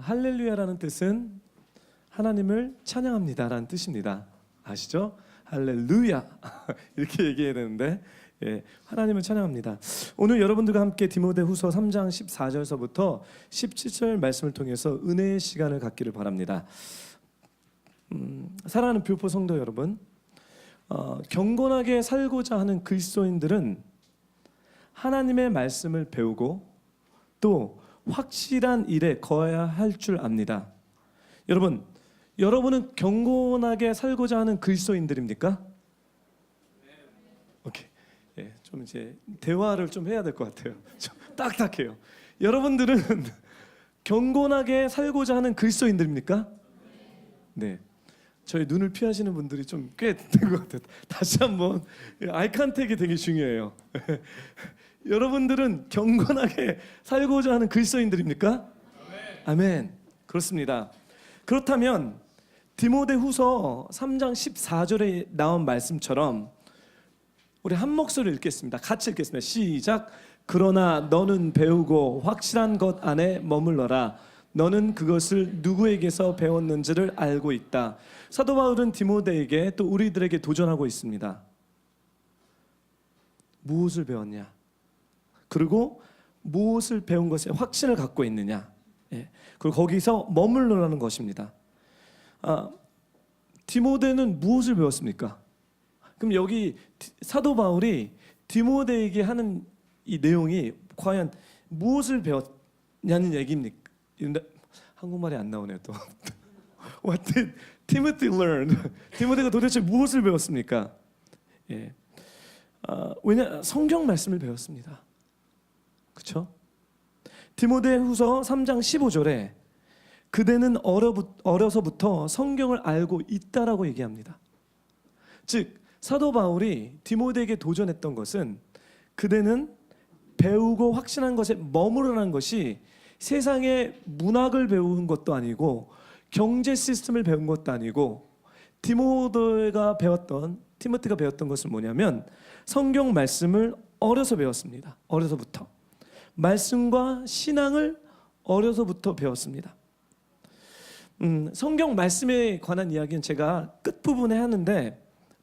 할렐루야라는 뜻은 하나님을 찬양합니다라는 뜻입니다. 아시죠? 할렐루야 이렇게 얘기해야 되는데 하나님을 찬양합니다. 오늘 여러분들과 함께 디모데후서 3장 14절서부터 17절 말씀을 통해서 은혜의 시간을 갖기를 바랍니다. 사랑하는 뷰포 성도 여러분, 경건하게 살고자 하는 그리스도인들은 하나님의 말씀을 배우고 또 확실한 일에 거해야 할 줄 압니다. 여러분은 경건하게 살고자 하는 그리스도인들입니까? 오케이. 좀 이제 대화를 좀 해야 될 것 같아요. 좀 딱딱해요. 여러분들은 경건하게 살고자 하는 그리스도인들입니까? 네. 저희 눈을 피하시는 분들이 좀 꽤 된 것 같아요. 다시 한번 아이 컨택이 되게 중요해요. 여러분들은 경건하게 살고자 하는 그리스도인들입니까? 아멘. 그렇습니다. 그렇다면 디모데후서 3장 14절에 나온 말씀처럼 우리 한 목소리로 읽겠습니다. 같이 읽겠습니다. 시작. 그러나 너는 배우고 확실한 것 안에 머물러라. 너는 그것을 누구에게서 배웠는지를 알고 있다. 사도 바울은 디모데에게 또 우리들에게 도전하고 있습니다. 무엇을 배웠냐? 그리고 무엇을 배운 것에 확신을 갖고 있느냐? 그리고 거기서 머물러라는 것입니다. 디모데는 무엇을 배웠습니까? 그럼 여기 사도 바울이 디모데에게 하는 이 내용이 과연 무엇을 배웠냐는 얘기입니까? 한국말이 안 나오네요 또. What did Timothy learn? 디모데가 도대체 무엇을 배웠습니까? 왜냐 성경 말씀을 배웠습니다. 그렇죠? 디모데후서 3장 15절에 그대는 어려서부터 성경을 알고 있다라고 얘기합니다. 즉 사도 바울이 디모데에게 도전했던 것은 그대는 배우고 확신한 것에 머무르라는 것이 세상의 문학을 배운 것도 아니고 경제 시스템을 배운 것도 아니고 디모데가 배웠던 것은 뭐냐면 성경 말씀을 어려서 배웠습니다. 어려서부터 말씀과 신앙을 어려서부터 배웠습니다. 성경 말씀에 관한 이야기는 제가 끝부분에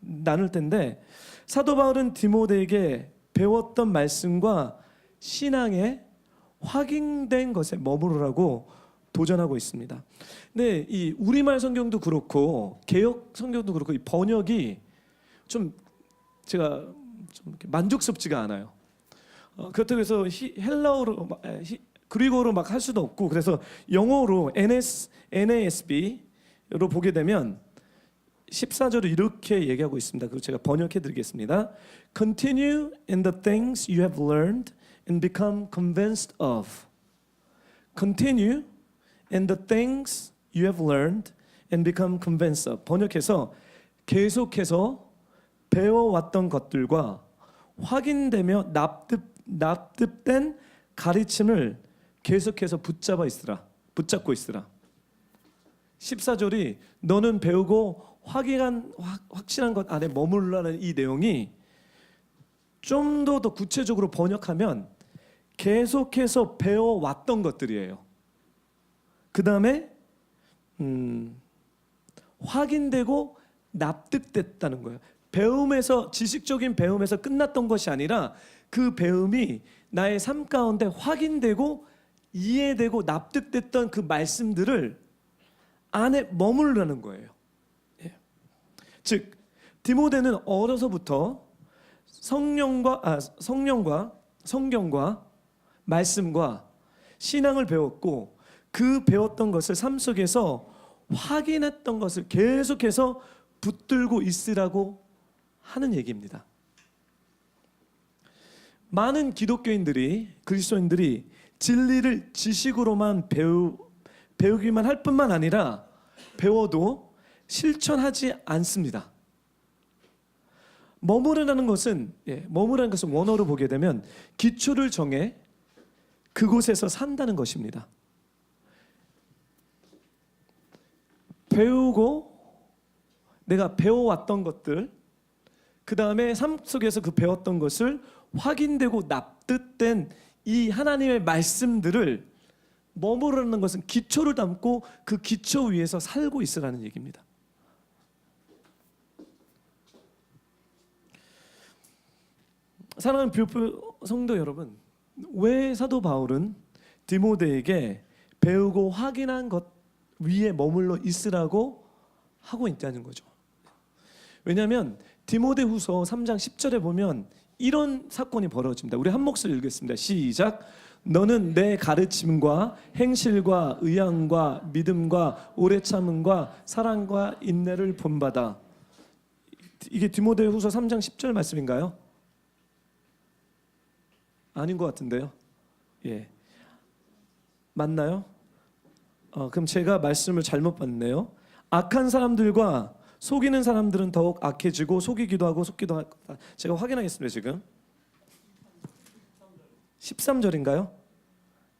나눌 텐데 사도 바울은 디모데에게 배웠던 말씀과 신앙에 확인된 것에 머무르라고 도전하고 있습니다. 근데 이 우리말 성경도 그렇고 개역 성경도 그렇고 이 번역이 좀 제가 좀 만족스럽지가 않아요. 그렇다고 해서 헬라어로 그리고로 막 할 수도 없고 그래서 영어로 NASB로 보게 되면 14절을 이렇게 얘기하고 있습니다. 그리고 제가 번역해 드리겠습니다. Continue in the things you have learned and become convinced of. Continue in the things you have learned and become convinced of. 번역해서 계속해서 배워왔던 것들과 확인되며 납득된 가르침을 계속해서 붙잡고 있으라. 14절이 너는 배우고 확신한 것 안에 머물라는 이 내용이 좀 더 구체적으로 번역하면 계속해서 배워왔던 것들이에요. 그 다음에 확인되고 납득됐다는 거예요. 지식적인 배움에서 끝났던 것이 아니라 그 배움이 나의 삶 가운데 확인되고 이해되고 납득됐던 그 말씀들을 안에 머무르라는 거예요. 즉 디모데는 어려서부터 성경과 말씀과 신앙을 배웠고 그 배웠던 것을 삶 속에서 확인했던 것을 계속해서 붙들고 있으라고 하는 얘기입니다. 많은 그리스도인들이 진리를 지식으로만 배우기만 할 뿐만 아니라 배워도 실천하지 않습니다. 머무르라는 것은 원어로 보게 되면 기초를 정해 그곳에서 산다는 것입니다. 배우고 내가 배워왔던 것들, 그 다음에 삶 속에서 그 배웠던 것을 확인되고 납득된 이 하나님의 말씀들을 머무르는 것은 기초를 담고 그 기초 위에서 살고 있으라는 얘기입니다. 사랑하는 뷰프 성도 여러분, 왜 사도 바울은 디모데에게 배우고 확인한 것 위에 머물러 있으라고 하고 있다는 거죠. 왜냐하면 디모데후서 3장 10절에 보면 이런 사건이 벌어집니다. 우리 한 목소리 읽겠습니다. 시작. 너는 내 가르침과 행실과 의향과 믿음과 오래 참음과 사랑과 인내를 본받아. 이게 디모데후서 3장 10절 말씀인가요? 아닌 것 같은데요. 예, 맞나요? 그럼 제가 말씀을 잘못 봤네요. 악한 사람들과 속이는 사람들은 더욱 악해지고 속이기도 하고 속기도 할 거다. 제가 확인하겠습니다. 지금 13절인가요?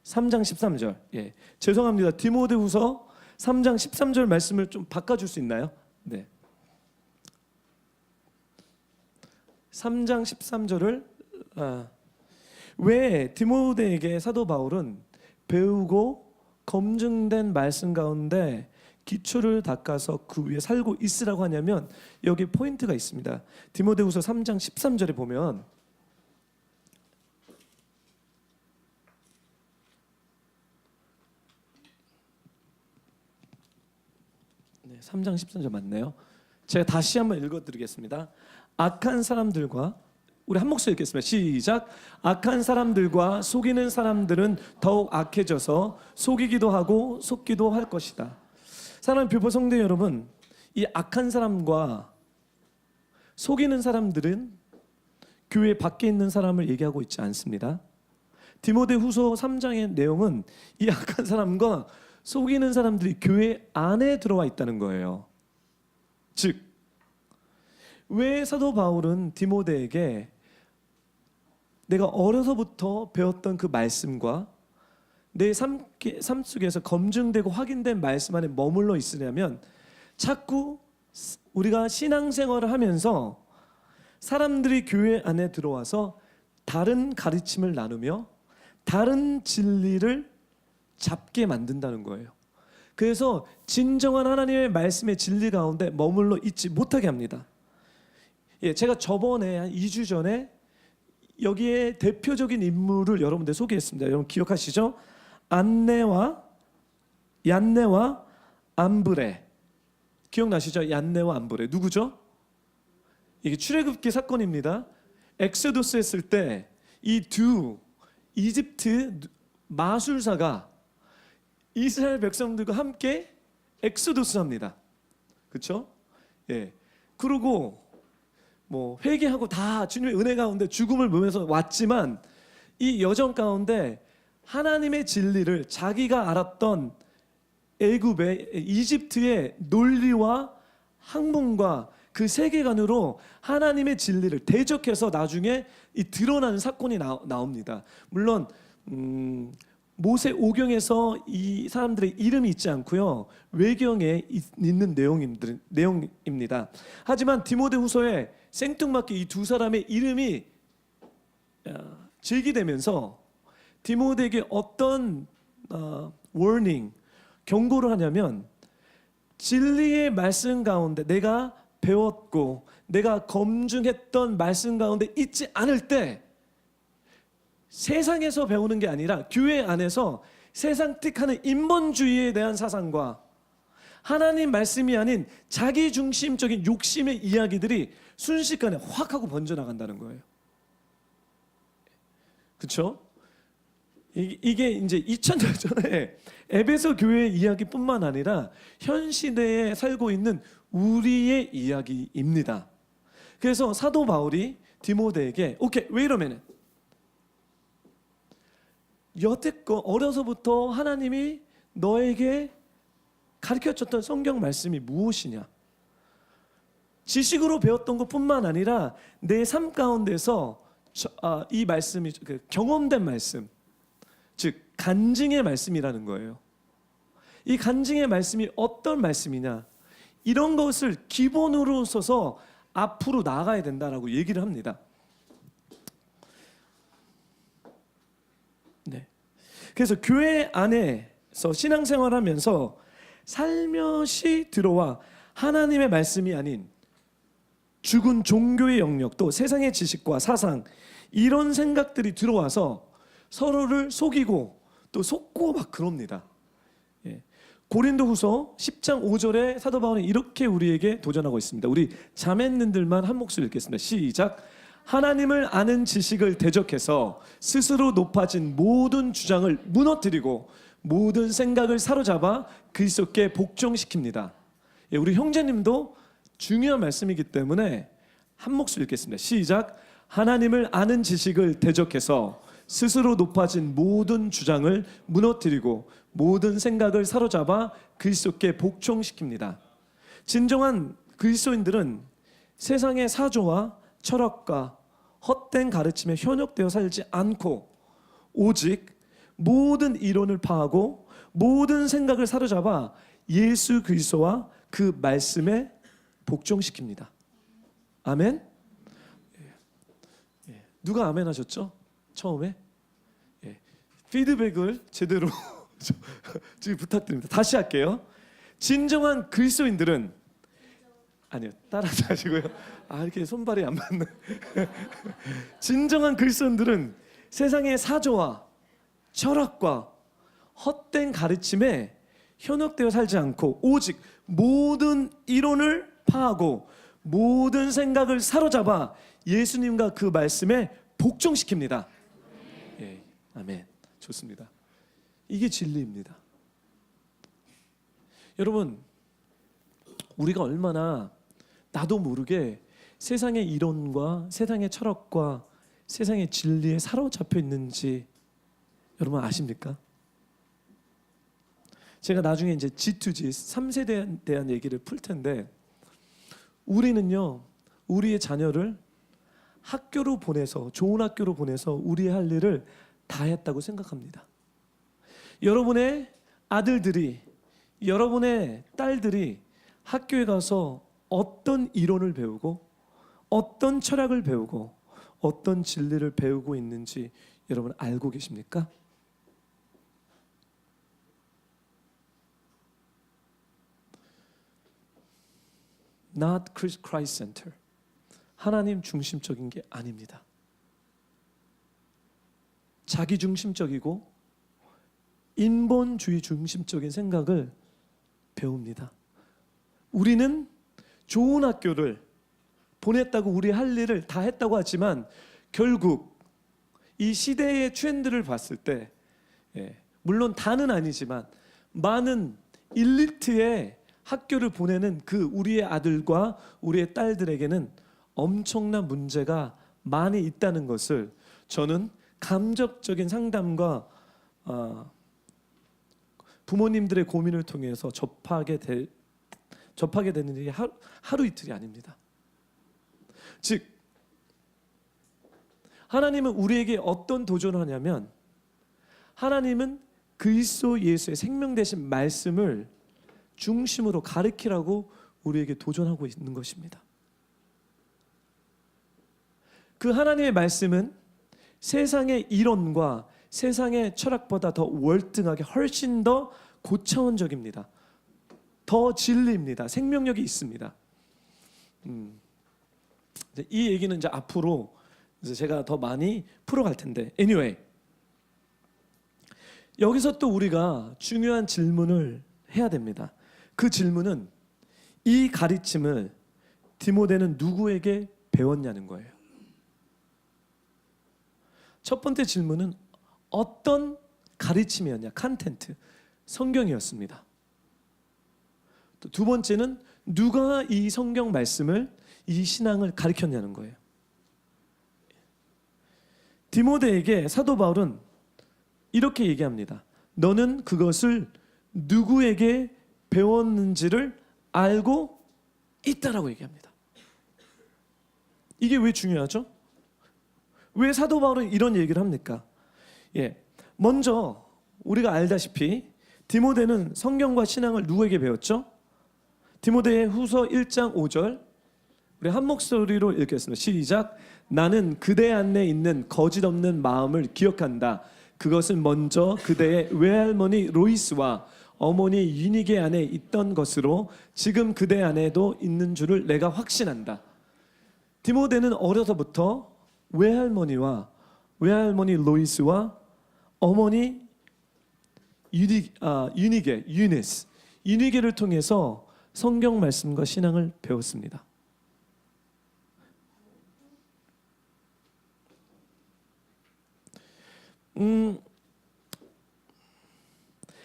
3장 13절. 예, 죄송합니다. 디모데후서 3장 13절 말씀을 좀 바꿔줄 수 있나요? 네. 3장 13절을 왜 디모데에게 사도 바울은 배우고 검증된 말씀 가운데 기초를 닦아서 그 위에 살고 있으라고 하냐면 여기 포인트가 있습니다. 디모데후서 3장 13절에 보면 네, 3장 13절 맞네요. 제가 다시 한번 읽어드리겠습니다. 악한 사람들과 우리 한 목소리 읽겠습니다. 시작. 악한 사람들과 속이는 사람들은 더욱 악해져서 속이기도 하고 속기도 할 것이다. 사랑하는 뷰퍼 성도 여러분, 이 악한 사람과 속이는 사람들은 교회 밖에 있는 사람을 얘기하고 있지 않습니다. 디모데후서 3장의 내용은 이 악한 사람과 속이는 사람들이 교회 안에 들어와 있다는 거예요. 즉, 왜 사도 바울은 디모데에게 내가 어려서부터 배웠던 그 말씀과 내 삶 속에서 검증되고 확인된 말씀 안에 머물러 있으려면 자꾸 우리가 신앙생활을 하면서 사람들이 교회 안에 들어와서 다른 가르침을 나누며 다른 진리를 잡게 만든다는 거예요. 그래서 진정한 하나님의 말씀의 진리 가운데 머물러 있지 못하게 합니다. 예, 제가 저번에 한 2주 전에 여기에 대표적인 인물을 여러분들 소개했습니다. 여러분 기억하시죠? 얀네와 암브레. 기억나시죠? 얀네와 암브레. 누구죠? 이게 출애굽기 사건입니다. 엑소도스 했을 때 이 두 이집트 마술사가 이스라엘 백성들과 함께 엑소도스 합니다. 그렇죠? 예. 그리고 뭐 회개하고 다 주님의 은혜 가운데 죽음을 보면서 왔지만 이 여정 가운데 하나님의 진리를 자기가 알았던 애굽의 이집트의 논리와 학문과 그 세계관으로 하나님의 진리를 대적해서 나중에 이 드러나는 사건이 나옵니다. 물론 모세 오경에서 이 사람들의 이름이 있지 않고요. 외경에 있는 내용입니다. 하지만 디모데후서에 생뚱맞게 이 두 사람의 이름이 제기되면서 디모데에게 어떤 워닝, 경고를 하냐면 진리의 말씀 가운데 내가 배웠고 내가 검증했던 말씀 가운데 있지 않을 때 세상에서 배우는 게 아니라 교회 안에서 세상 뜻하는 인본주의에 대한 사상과 하나님 말씀이 아닌 자기중심적인 욕심의 이야기들이 순식간에 확 하고 번져나간다는 거예요. 그렇죠? 이게 이제 2000년 전에 에베소 교회의 이야기뿐만 아니라 현 시대에 살고 있는 우리의 이야기입니다. 그래서 사도 바울이 디모데에게 오케이, wait a minute. 여태껏 어려서부터 하나님이 너에게 가르쳐줬던 성경 말씀이 무엇이냐? 지식으로 배웠던 것뿐만 아니라 내 삶 가운데서 이 말씀이 경험된 말씀, 즉 간증의 말씀이라는 거예요. 이 간증의 말씀이 어떤 말씀이냐? 이런 것을 기본으로 써서 앞으로 나아가야 된다라고 얘기를 합니다. 네. 그래서 교회 안에서 신앙생활하면서 살며시 들어와 하나님의 말씀이 아닌 죽은 종교의 영역, 또 세상의 지식과 사상, 이런 생각들이 들어와서 서로를 속이고 또 속고 막 그럽니다. 예. 고린도후서 10장 5절에 사도 바울은 이렇게 우리에게 도전하고 있습니다. 우리 자매님들만 한 목소리 읽겠습니다. 시작. 하나님을 아는 지식을 대적해서 스스로 높아진 모든 주장을 무너뜨리고 모든 생각을 사로잡아 그리스도께 복종시킵니다. 예, 우리 형제님도 중요한 말씀이기 때문에 한 목소리 읽겠습니다. 시작. 하나님을 아는 지식을 대적해서 스스로 높아진 모든 주장을 무너뜨리고 모든 생각을 사로잡아 그리스도께 복종시킵니다. 진정한 그리스도인들은 세상의 사조와 철학과 헛된 가르침에 현혹되어 살지 않고 오직 모든 이론을 파하고 모든 생각을 사로잡아 예수 그리스도와 그 말씀에 복종시킵니다. 아멘? 누가 아멘 하셨죠? 처음에? 피드백을 제대로 지금 부탁드립니다. 다시 할게요. 진정한 그리스도인들은 아니요, 따라하지 마시고요. 이렇게 손발이 안 맞네. 진정한 그리스도인들은 세상의 사조와 철학과 헛된 가르침에 현혹되어 살지 않고 오직 모든 이론을 파하고 모든 생각을 사로잡아 예수님과 그 말씀에 복종시킵니다. 예, 아멘. 좋습니다. 이게 진리입니다. 여러분, 우리가 얼마나 나도 모르게 세상의 이론과 세상의 철학과 세상의 진리에 사로잡혀 있는지 여러분 아십니까? 제가 나중에 이제 G2G 3세대에 대한 얘기를 풀 텐데, 우리는요, 우리의 자녀를 학교로 보내서, 좋은 학교로 보내서 우리의 할 일을 다 했다고 생각합니다. 여러분의 아들들이, 여러분의 딸들이 학교에 가서 어떤 이론을 배우고 어떤 철학을 배우고 어떤 진리를 배우고 있는지 여러분 알고 계십니까? Not Christ Center. 하나님 중심적인 게 아닙니다. 자기 중심적이고 인본주의 중심적인 생각을 배웁니다. 우리는 좋은 학교를 보냈다고 우리 할 일을 다 했다고 하지만 결국 이 시대의 트렌드를 봤을 때, 물론 다는 아니지만 많은 일리트의 학교를 보내는 그 우리의 아들과 우리의 딸들에게는 엄청난 문제가 많이 있다는 것을 저는 감정적인 상담과 부모님들의 고민을 통해서 접하게 되는 일이 하루 이틀이 아닙니다. 즉 하나님은 우리에게 어떤 도전을 하냐면, 하나님은 그리스도 예수의 생명 되신 말씀을 중심으로 가르치라고 우리에게 도전하고 있는 것입니다. 그 하나님의 말씀은 세상의 이론과 세상의 철학보다 더 월등하게 훨씬 더 고차원적입니다. 더 진리입니다. 생명력이 있습니다. 이 얘기는 이제 앞으로 이제 제가 더 많이 풀어갈 텐데, anyway, 여기서 또 우리가 중요한 질문을 해야 됩니다. 그 질문은 이 가르침을 디모데는 누구에게 배웠냐는 거예요. 첫 번째 질문은 어떤 가르침이었냐, 컨텐트, 성경이었습니다. 또 두 번째는 누가 이 성경 말씀을, 이 신앙을 가르쳤냐는 거예요. 디모데에게 사도 바울은 이렇게 얘기합니다. 너는 그것을 누구에게 배웠는지를 알고 있다라고 얘기합니다. 이게 왜 중요하죠? 왜 사도 바울은 이런 얘기를 합니까? 먼저 우리가 알다시피 디모데는 성경과 신앙을 누구에게 배웠죠? 디모데의 후서 1장 5절, 우리 한 목소리로 읽겠습니다. 시작. 나는 그대 안에 있는 거짓 없는 마음을 기억한다. 그것은 먼저 그대의 외할머니 로이스와 어머니 유니게 안에 있던 것으로 지금 그대 안에도 있는 줄을 내가 확신한다. 디모데는 어려서부터 외할머니 로이스와 어머니 유니게를 통해서 성경 말씀과 신앙을 배웠습니다.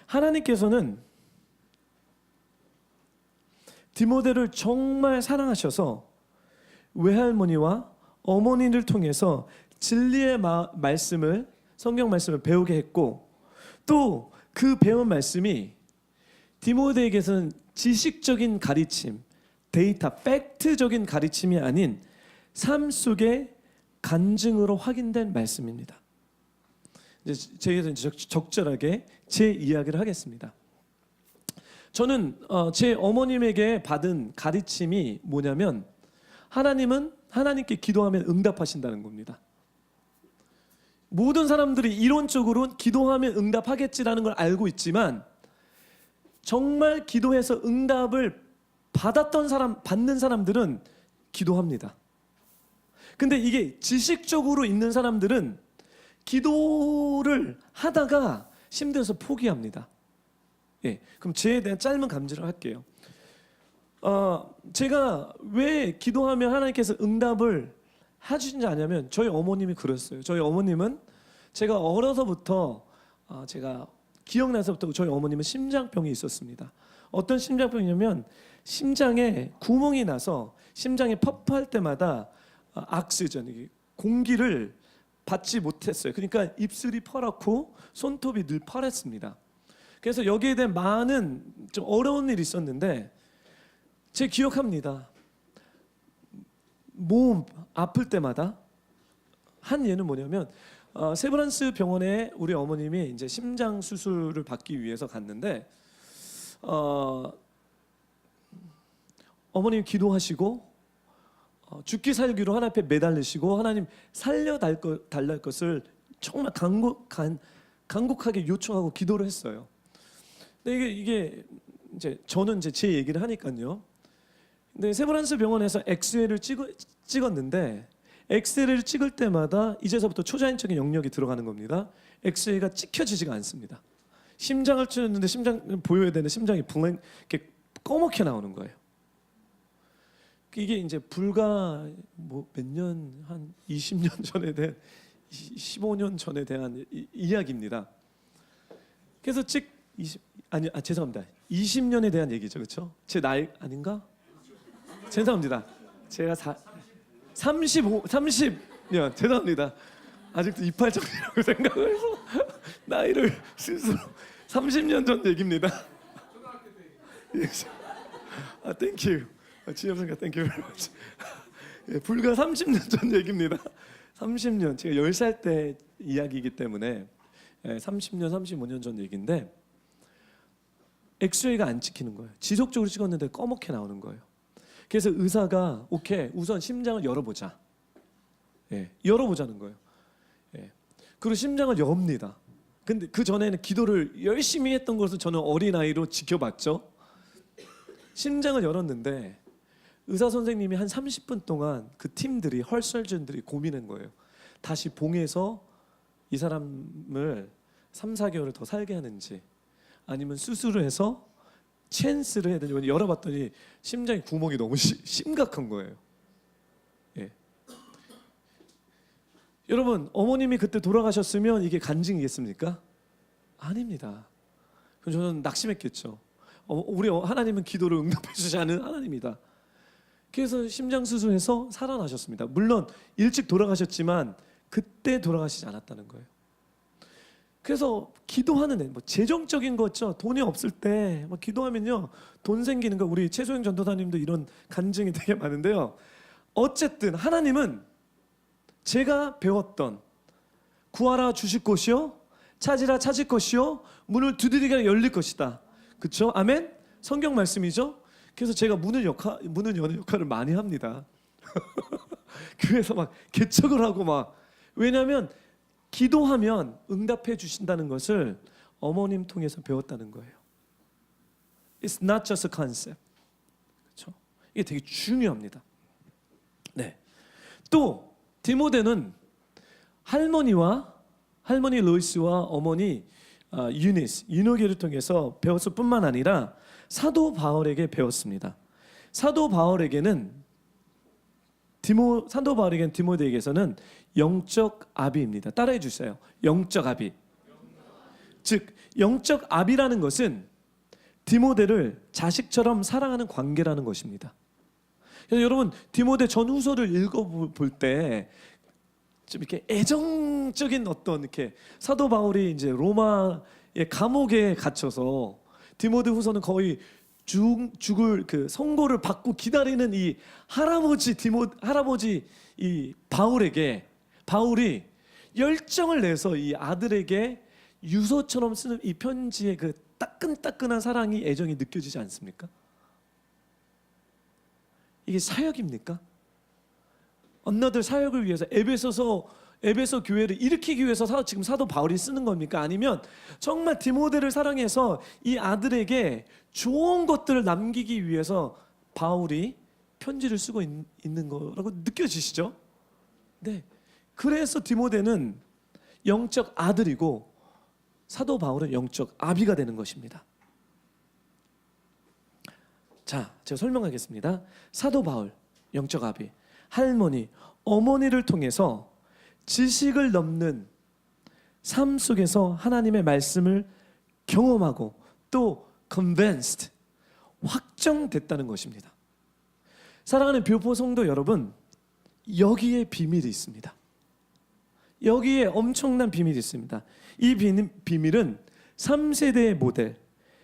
하나님께서는 디모데를 정말 사랑하셔서 외할머니와 어머니를 통해서 진리의 말씀을, 성경 말씀을 배우게 했고, 또 그 배운 말씀이 디모데에게서는 지식적인 가르침, 데이터, 팩트적인 가르침이 아닌 삶 속의 간증으로 확인된 말씀입니다. 제가 적절하게 제 이야기를 하겠습니다. 저는 제 어머님에게 받은 가르침이 뭐냐면, 하나님은 하나님께 기도하면 응답하신다는 겁니다. 모든 사람들이 이론적으로 기도하면 응답하겠지라는 걸 알고 있지만, 정말 기도해서 응답을 받는 사람들은 기도합니다. 근데 이게 지식적으로 있는 사람들은 기도를 하다가 힘들어서 포기합니다. 예, 그럼 저에 대한 짧은 감지를 할게요. 제가 왜 기도하면 하나님께서 응답을 해주신지 아냐면, 저희 어머님이 그랬어요. 저희 어머님은 제가 어려서부터 제가 기억나서부터 저희 어머님은 심장병이 있었습니다. 어떤 심장병이냐면, 심장에 구멍이 나서 심장이 퍼프할 때마다 악시전, 공기를 받지 못했어요. 그러니까 입술이 퍼렇고 손톱이 늘 파랬습니다. 그래서 여기에 대한 많은 좀 어려운 일이 있었는데, 제가 기억합니다. 몸 아플 때마다 한 예는 뭐냐면, 세브란스 병원에 우리 어머님이 이제 심장 수술을 받기 위해서 갔는데, 어머님 기도하시고 죽기 살기로 하나님 앞에 매달리시고 하나님 살려달랄 것을 정말 간곡하게 요청하고 기도를 했어요. 근데 이게 이제 저는 이제 제 얘기를 하니까요. 근데 세브란스 병원에서 엑스레이를 찍었는데, 엑스레이를 찍을 때마다 이제서부터 초자연적인 영역이 들어가는 겁니다. 엑스레이가 찍혀지지가 않습니다. 심장을 치는데 심장 보여야 되는 심장이 이렇게 꺼멓게 나오는 거예요. 이게 이제 불과 몇 년, 한 20년 전에 대한 15년 전에 대한 이야기입니다. 그래서 죄송합니다. 20년에 대한 얘기죠, 그렇죠? 제 나이 아닌가? 죄송합니다. 제가 30년 죄송합니다. 아직도 이팔정이라고 생각을 해서 나이를 스스로 30년 전 얘기입니다. 땡큐. 지엽생가 땡큐. 불과 30년 전 얘기입니다. 30년, 제가 10살 때 이야기이기 때문에 30년, 35년 전 얘기인데, 엑스레이가 안 찍히는 거예요. 지속적으로 찍었는데 꺼멓게 나오는 거예요. 그래서 의사가 오케이, 우선 심장을 열어보자. 열어보자는 거예요. 그리고 심장을 엽니다. 근데 그 전에는 기도를 열심히 했던 것을 저는 어린아이로 지켜봤죠. 심장을 열었는데 의사 선생님이 한 30분 동안 그 팀들이, 헐설전들이 고민한 거예요. 다시 봉해서 이 사람을 3, 4개월을 더 살게 하는지, 아니면 수술을 해서 찬스를 해야 되는지. 열어봤더니 심장의 구멍이 너무 심각한 거예요. 여러분, 어머님이 그때 돌아가셨으면 이게 간증이겠습니까? 아닙니다. 그럼 저는 낙심했겠죠. 우리 하나님은 기도를 응답해 주지 않은 하나님이다. 그래서 심장 수술해서 살아나셨습니다. 물론 일찍 돌아가셨지만 그때 돌아가시지 않았다는 거예요. 그래서 기도하는 재정적인 거죠. 돈이 없을 때 기도하면요, 돈 생기는 거. 우리 최소영 전도사님도 이런 간증이 되게 많은데요. 어쨌든 하나님은 제가 배웠던 구하라 주실 것이요, 찾으라 찾을 것이요, 문을 두드리기라 열릴 것이다. 그렇죠? 아멘? 성경 말씀이죠. 그래서 제가 문을 여는 역할을 많이 합니다. 교회에서 막 개척을 하고 막. 왜냐하면 기도하면 응답해 주신다는 것을 어머님 통해서 배웠다는 거예요. It's not just a concept. 그렇죠? 이게 되게 중요합니다. 네. 또 디모데는 할머니 로이스와 어머니 유니스, 유노게를 통해서 배웠을 뿐만 아니라 사도 바울에게 배웠습니다. 사도 바울에게는 디모데에게서는 영적 아비입니다. 따라해 주세요. 영적 아비. 즉 영적 아비라는 것은 디모데를 자식처럼 사랑하는 관계라는 것입니다. 그래서 여러분 디모데 전후서를 읽어볼 때 좀 이렇게 애정적인 어떤 이렇게 사도 바울이 이제 로마의 감옥에 갇혀서 디모데후서는 거의 죽을 그 선고를 받고 기다리는 이 할아버지 이 바울이 열정을 내서 이 아들에게 유서처럼 쓰는 이 편지의 그 따끈따끈한 사랑이 애정이 느껴지지 않습니까? 이게 사역입니까? 언너들 사역을 위해서 에베소 교회를 일으키기 위해서 지금 사도 바울이 쓰는 겁니까? 아니면 정말 디모데를 사랑해서 이 아들에게 좋은 것들을 남기기 위해서 바울이 편지를 쓰고 있는 거라고 느껴지시죠? 네. 그래서 디모데는 영적 아들이고 사도 바울은 영적 아비가 되는 것입니다. 자, 제가 설명하겠습니다. 사도 바울, 영적 아비, 할머니, 어머니를 통해서 지식을 넘는 삶 속에서 하나님의 말씀을 경험하고 또 convinced, 확정됐다는 것입니다. 사랑하는 뷰포 성도 여러분, 여기에 비밀이 있습니다. 여기에 엄청난 비밀이 있습니다. 이 비밀은 3세대의 모델,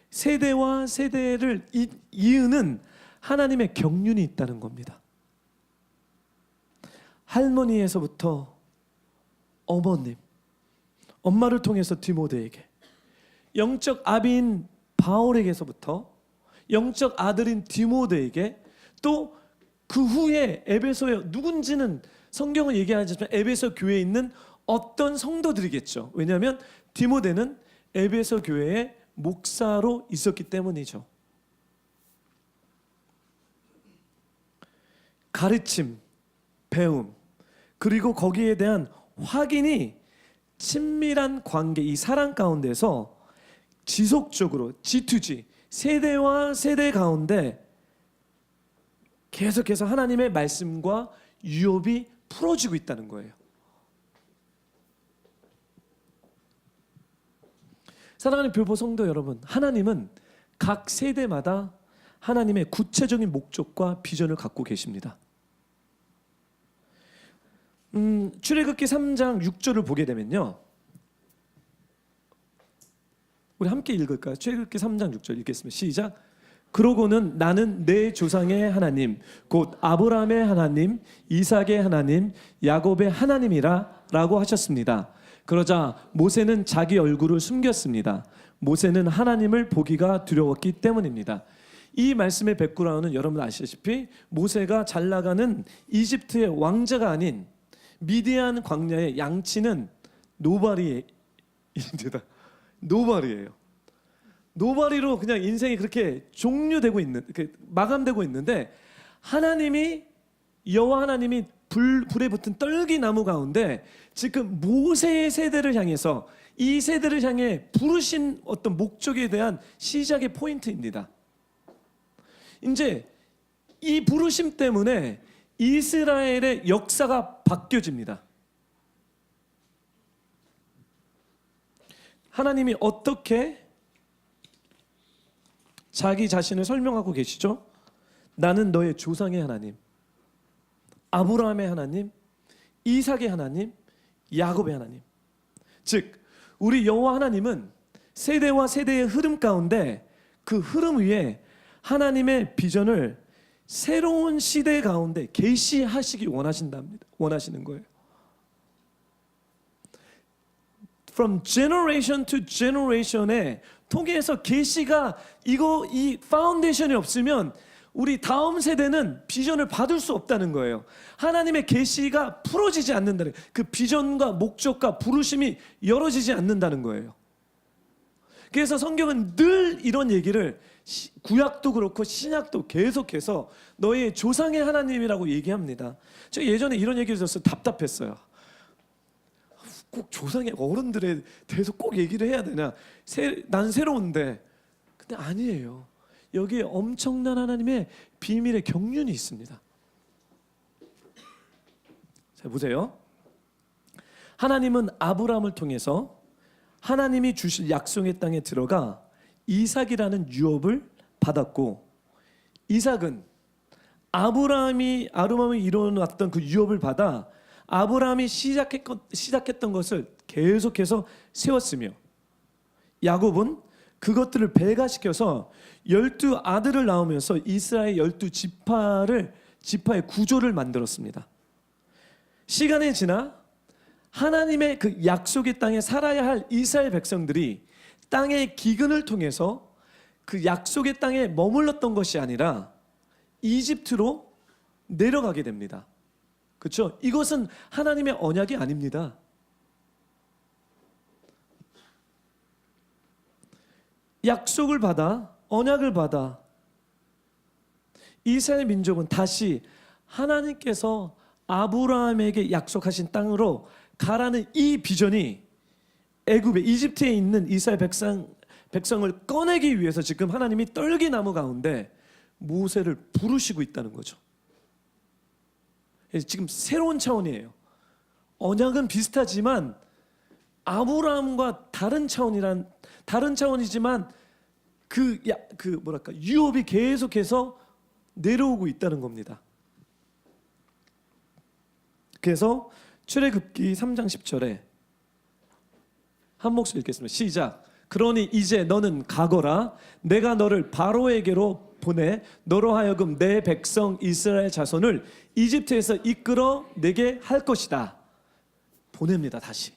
세대와 세대를 이으는 하나님의 경륜이 있다는 겁니다. 할머니에서부터 어머님, 엄마를 통해서 디모데에게, 영적 아비인 바울에게서부터 영적 아들인 디모데에게, 또 그 후에 에베소에 누군지는 성경은 얘기하지만 에베소 교회에 있는 어떤 성도들이겠죠. 왜냐하면 디모데는 에베소 교회의 목사로 있었기 때문이죠. 가르침, 배움, 그리고 거기에 대한 확인이 친밀한 관계, 이 사랑 가운데서 지속적으로 G2G, 세대와 세대 가운데 계속해서 하나님의 말씀과 유업이 풀어지고 있다는 거예요. 사랑하는 뷰포 성도 여러분, 하나님은 각 세대마다 하나님의 구체적인 목적과 비전을 갖고 계십니다. 출애굽기 3장 6절을 보게 되면요, 우리 함께 읽을까요? 출애굽기 3장 6절 읽겠습니다. 시작. 그러고는 나는 내 조상의 하나님 곧 아브라함의 하나님, 이삭의 하나님, 야곱의 하나님이라 라고 하셨습니다. 그러자 모세는 자기 얼굴을 숨겼습니다. 모세는 하나님을 보기가 두려웠기 때문입니다. 이 말씀의 백그라운드는 여러분 아시다시피 모세가 잘 나가는 이집트의 왕자가 아닌 미디안 광야의 양치는 노바리입니다. 노바리예요. 노바리로 그냥 인생이 그렇게 종료되고 있는, 마감되고 있는데, 여호와 하나님이 불에 붙은 떨기나무 가운데 지금 모세의 세대를 향해서, 이 세대를 향해 부르신 어떤 목적에 대한 시작의 포인트입니다. 이제 이 부르심 때문에 이스라엘의 역사가 바뀌어집니다. 하나님이 어떻게 자기 자신을 설명하고 계시죠? 나는 너의 조상의 하나님, 아브라함의 하나님, 이삭의 하나님, 야곱의 하나님. 즉 우리 여호와 하나님은 세대와 세대의 흐름 가운데 그 흐름 위에 하나님의 비전을 새로운 시대 가운데 계시하시기 원하시는 거예요. From generation to generation에 통해서 계시가 이 파운데이션이 없으면 우리 다음 세대는 비전을 받을 수 없다는 거예요. 하나님의 계시가 풀어지지 않는다는, 그 비전과 목적과 부르심이 열어지지 않는다는 거예요. 그래서 성경은 늘 이런 얘기를, 구약도 그렇고 신약도 계속해서 너의 조상의 하나님이라고 얘기합니다. 제가 예전에 이런 얘기를 들어서 답답했어요. 꼭 조상의 어른들에 대해서 꼭 얘기를 해야 되냐. 난 새로운데. 근데 아니에요. 여기에 엄청난 하나님의 비밀의 경륜이 있습니다. 자, 보세요. 하나님은 아브라함을 통해서 하나님이 주실 약속의 땅에 들어가 이삭이라는 유업을 받았고, 이삭은 아브라함이 이뤄놨던 그 유업을 받아 아브라함이 시작했던 것을 계속해서 세웠으며, 야곱은 그것들을 배가시켜서 12아들을 낳으면서 이스라엘 12지파의 구조를 만들었습니다. 시간이 지나 하나님의 그 약속의 땅에 살아야 할 이스라엘 백성들이 땅의 기근을 통해서 그 약속의 땅에 머물렀던 것이 아니라 이집트로 내려가게 됩니다. 그렇죠? 이것은 하나님의 언약이 아닙니다. 약속을 받아, 언약을 받아 이스라엘 민족은 다시 하나님께서 아브라함에게 약속하신 땅으로 가라는 이 비전이 애굽에, 이집트에 있는 이스라엘 백성을 꺼내기 위해서 지금 하나님이 떨기나무 가운데 모세를 부르시고 있다는 거죠. 지금 새로운 차원이에요. 언약은 비슷하지만 아브라함과 다른 차원이지만 유업이 계속해서 내려오고 있다는 겁니다. 그래서 출애굽기 3장 10절에 한 목소리 읽겠습니다. 시작. 그러니 이제 너는 가거라. 내가 너를 바로에게로 보내 너로 하여금 내 백성 이스라엘 자손을 이집트에서 이끌어 내게 할 것이다. 보냅니다. 다시.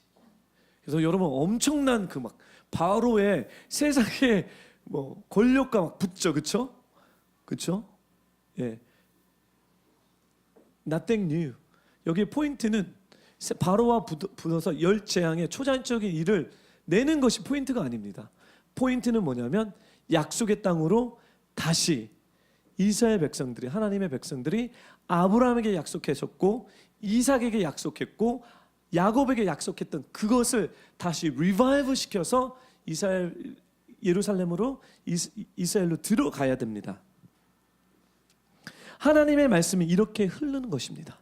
그래서 여러분 엄청난 그 막 바로의 세상의 뭐 권력과 막 붙죠. 그렇죠? 그렇죠? 예. Nothing new. 여기 포인트는 바로와 붙어서 열 재앙의 초자연적인 일을 내는 것이 포인트가 아닙니다. 포인트는 뭐냐면 약속의 땅으로 다시 이스라엘 백성들이, 하나님의 백성들이 아브라함에게 약속하셨고 이삭에게 약속했고 야곱에게 약속했던 그것을 다시 리바이브 시켜서 예루살렘으로 이스라엘로 들어가야 됩니다. 하나님의 말씀이 이렇게 흐르는 것입니다.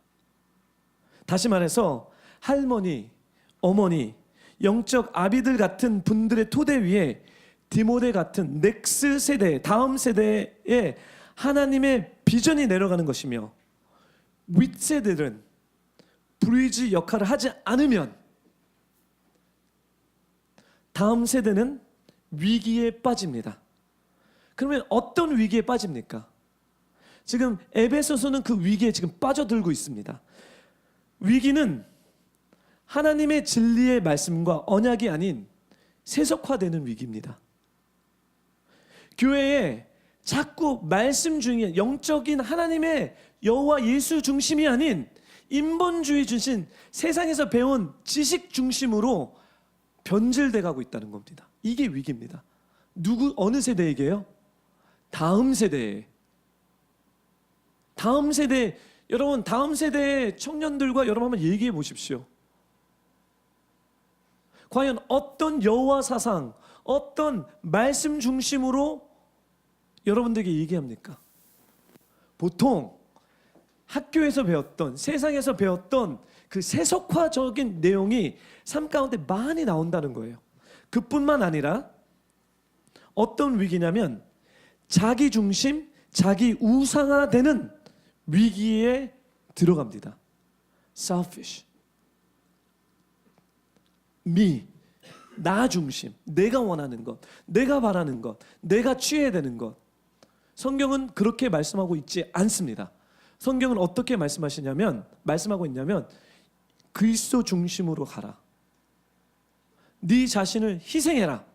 다시 말해서 할머니, 어머니, 영적 아비들 같은 분들의 토대 위에 디모데 같은 넥스 세대, 다음 세대에 하나님의 비전이 내려가는 것이며, 윗세대들은 브리지 역할을 하지 않으면 다음 세대는 위기에 빠집니다. 그러면 어떤 위기에 빠집니까? 지금 에베소서는 그 위기에 지금 빠져들고 있습니다. 위기는 하나님의 진리의 말씀과 언약이 아닌 세속화되는 위기입니다. 교회에 자꾸 말씀 중에 영적인 하나님의 여호와 예수 중심이 아닌 인본주의 중심, 세상에서 배운 지식 중심으로 변질돼 가고 있다는 겁니다. 이게 위기입니다. 어느 세대에게요? 다음 세대에. 다음 세대, 여러분 다음 세대의 청년들과 여러분 한번 얘기해 보십시오. 과연 어떤 여호와 사상, 어떤 말씀 중심으로 여러분들에게 얘기합니까? 보통 학교에서 배웠던, 세상에서 배웠던 그 세속화적인 내용이 삶 가운데 많이 나온다는 거예요. 그뿐만 아니라 어떤 위기냐면 자기 중심, 자기 우상화되는 위기에 들어갑니다. Selfish. 나 중심, 내가 원하는 것, 내가 바라는 것, 내가 취해야 되는 것. 성경은 그렇게 말씀하고 있지 않습니다. 성경은 어떻게 말씀하고 있냐면 그리스도 중심으로 가라. 네 자신을 희생해라.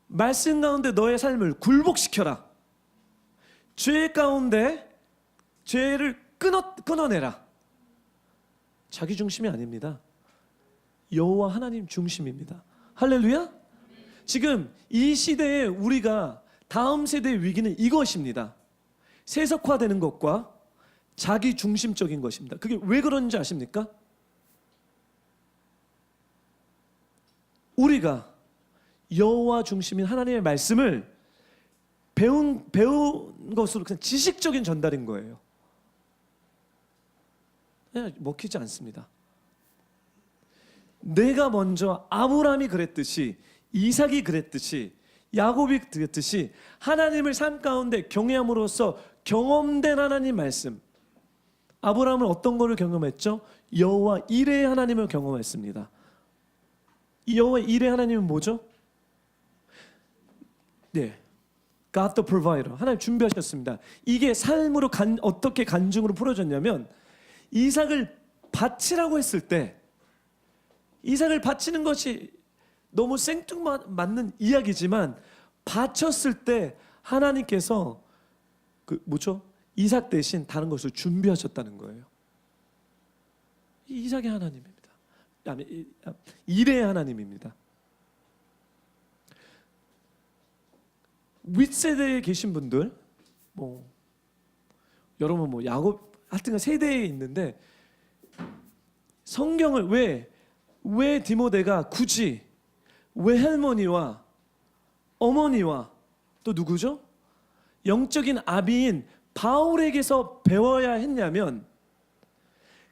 말씀 가운데 너의 삶을 굴복시켜라. 죄 가운데 죄를 끊어내라. 자기 중심이 아닙니다. 여호와 하나님 중심입니다. 할렐루야. 지금 이 시대에 우리가 다음 세대의 위기는 이것입니다. 세속화되는 것과 자기 중심적인 것입니다. 그게 왜 그런지 아십니까? 우리가 여호와 중심인 하나님의 말씀을 배운 것으로 그냥 지식적인 전달인 거예요. 그냥 먹히지 않습니다. 내가 먼저 아브라함이 그랬듯이, 이삭이 그랬듯이, 야곱이 그랬듯이 하나님을 삶 가운데 경외함으로써 경험된 하나님 말씀. 아브라함은 어떤 거를 경험했죠? 여호와 이레의 하나님을 경험했습니다. 이 여호와 이레의 하나님은 뭐죠? 네, God the Provider. 하나님 준비하셨습니다. 이게 삶으로 어떻게 간증으로 풀어졌냐면, 이삭을 바치라고 했을 때, 이삭을 바치는 것이 너무 생뚱맞는 이야기지만 바쳤을 때 하나님께서 이삭 대신 다른 것을 준비하셨다는 거예요. 이삭의 하나님입니다. 이레의 하나님입니다. 윗세대에 계신 분들, 여러분 야곱 하여튼 세대에 있는데, 성경을 왜 디모데가 굳이 왜 할머니와 어머니와 또 누구죠? 영적인 아비인 바울에게서 배워야 했냐면,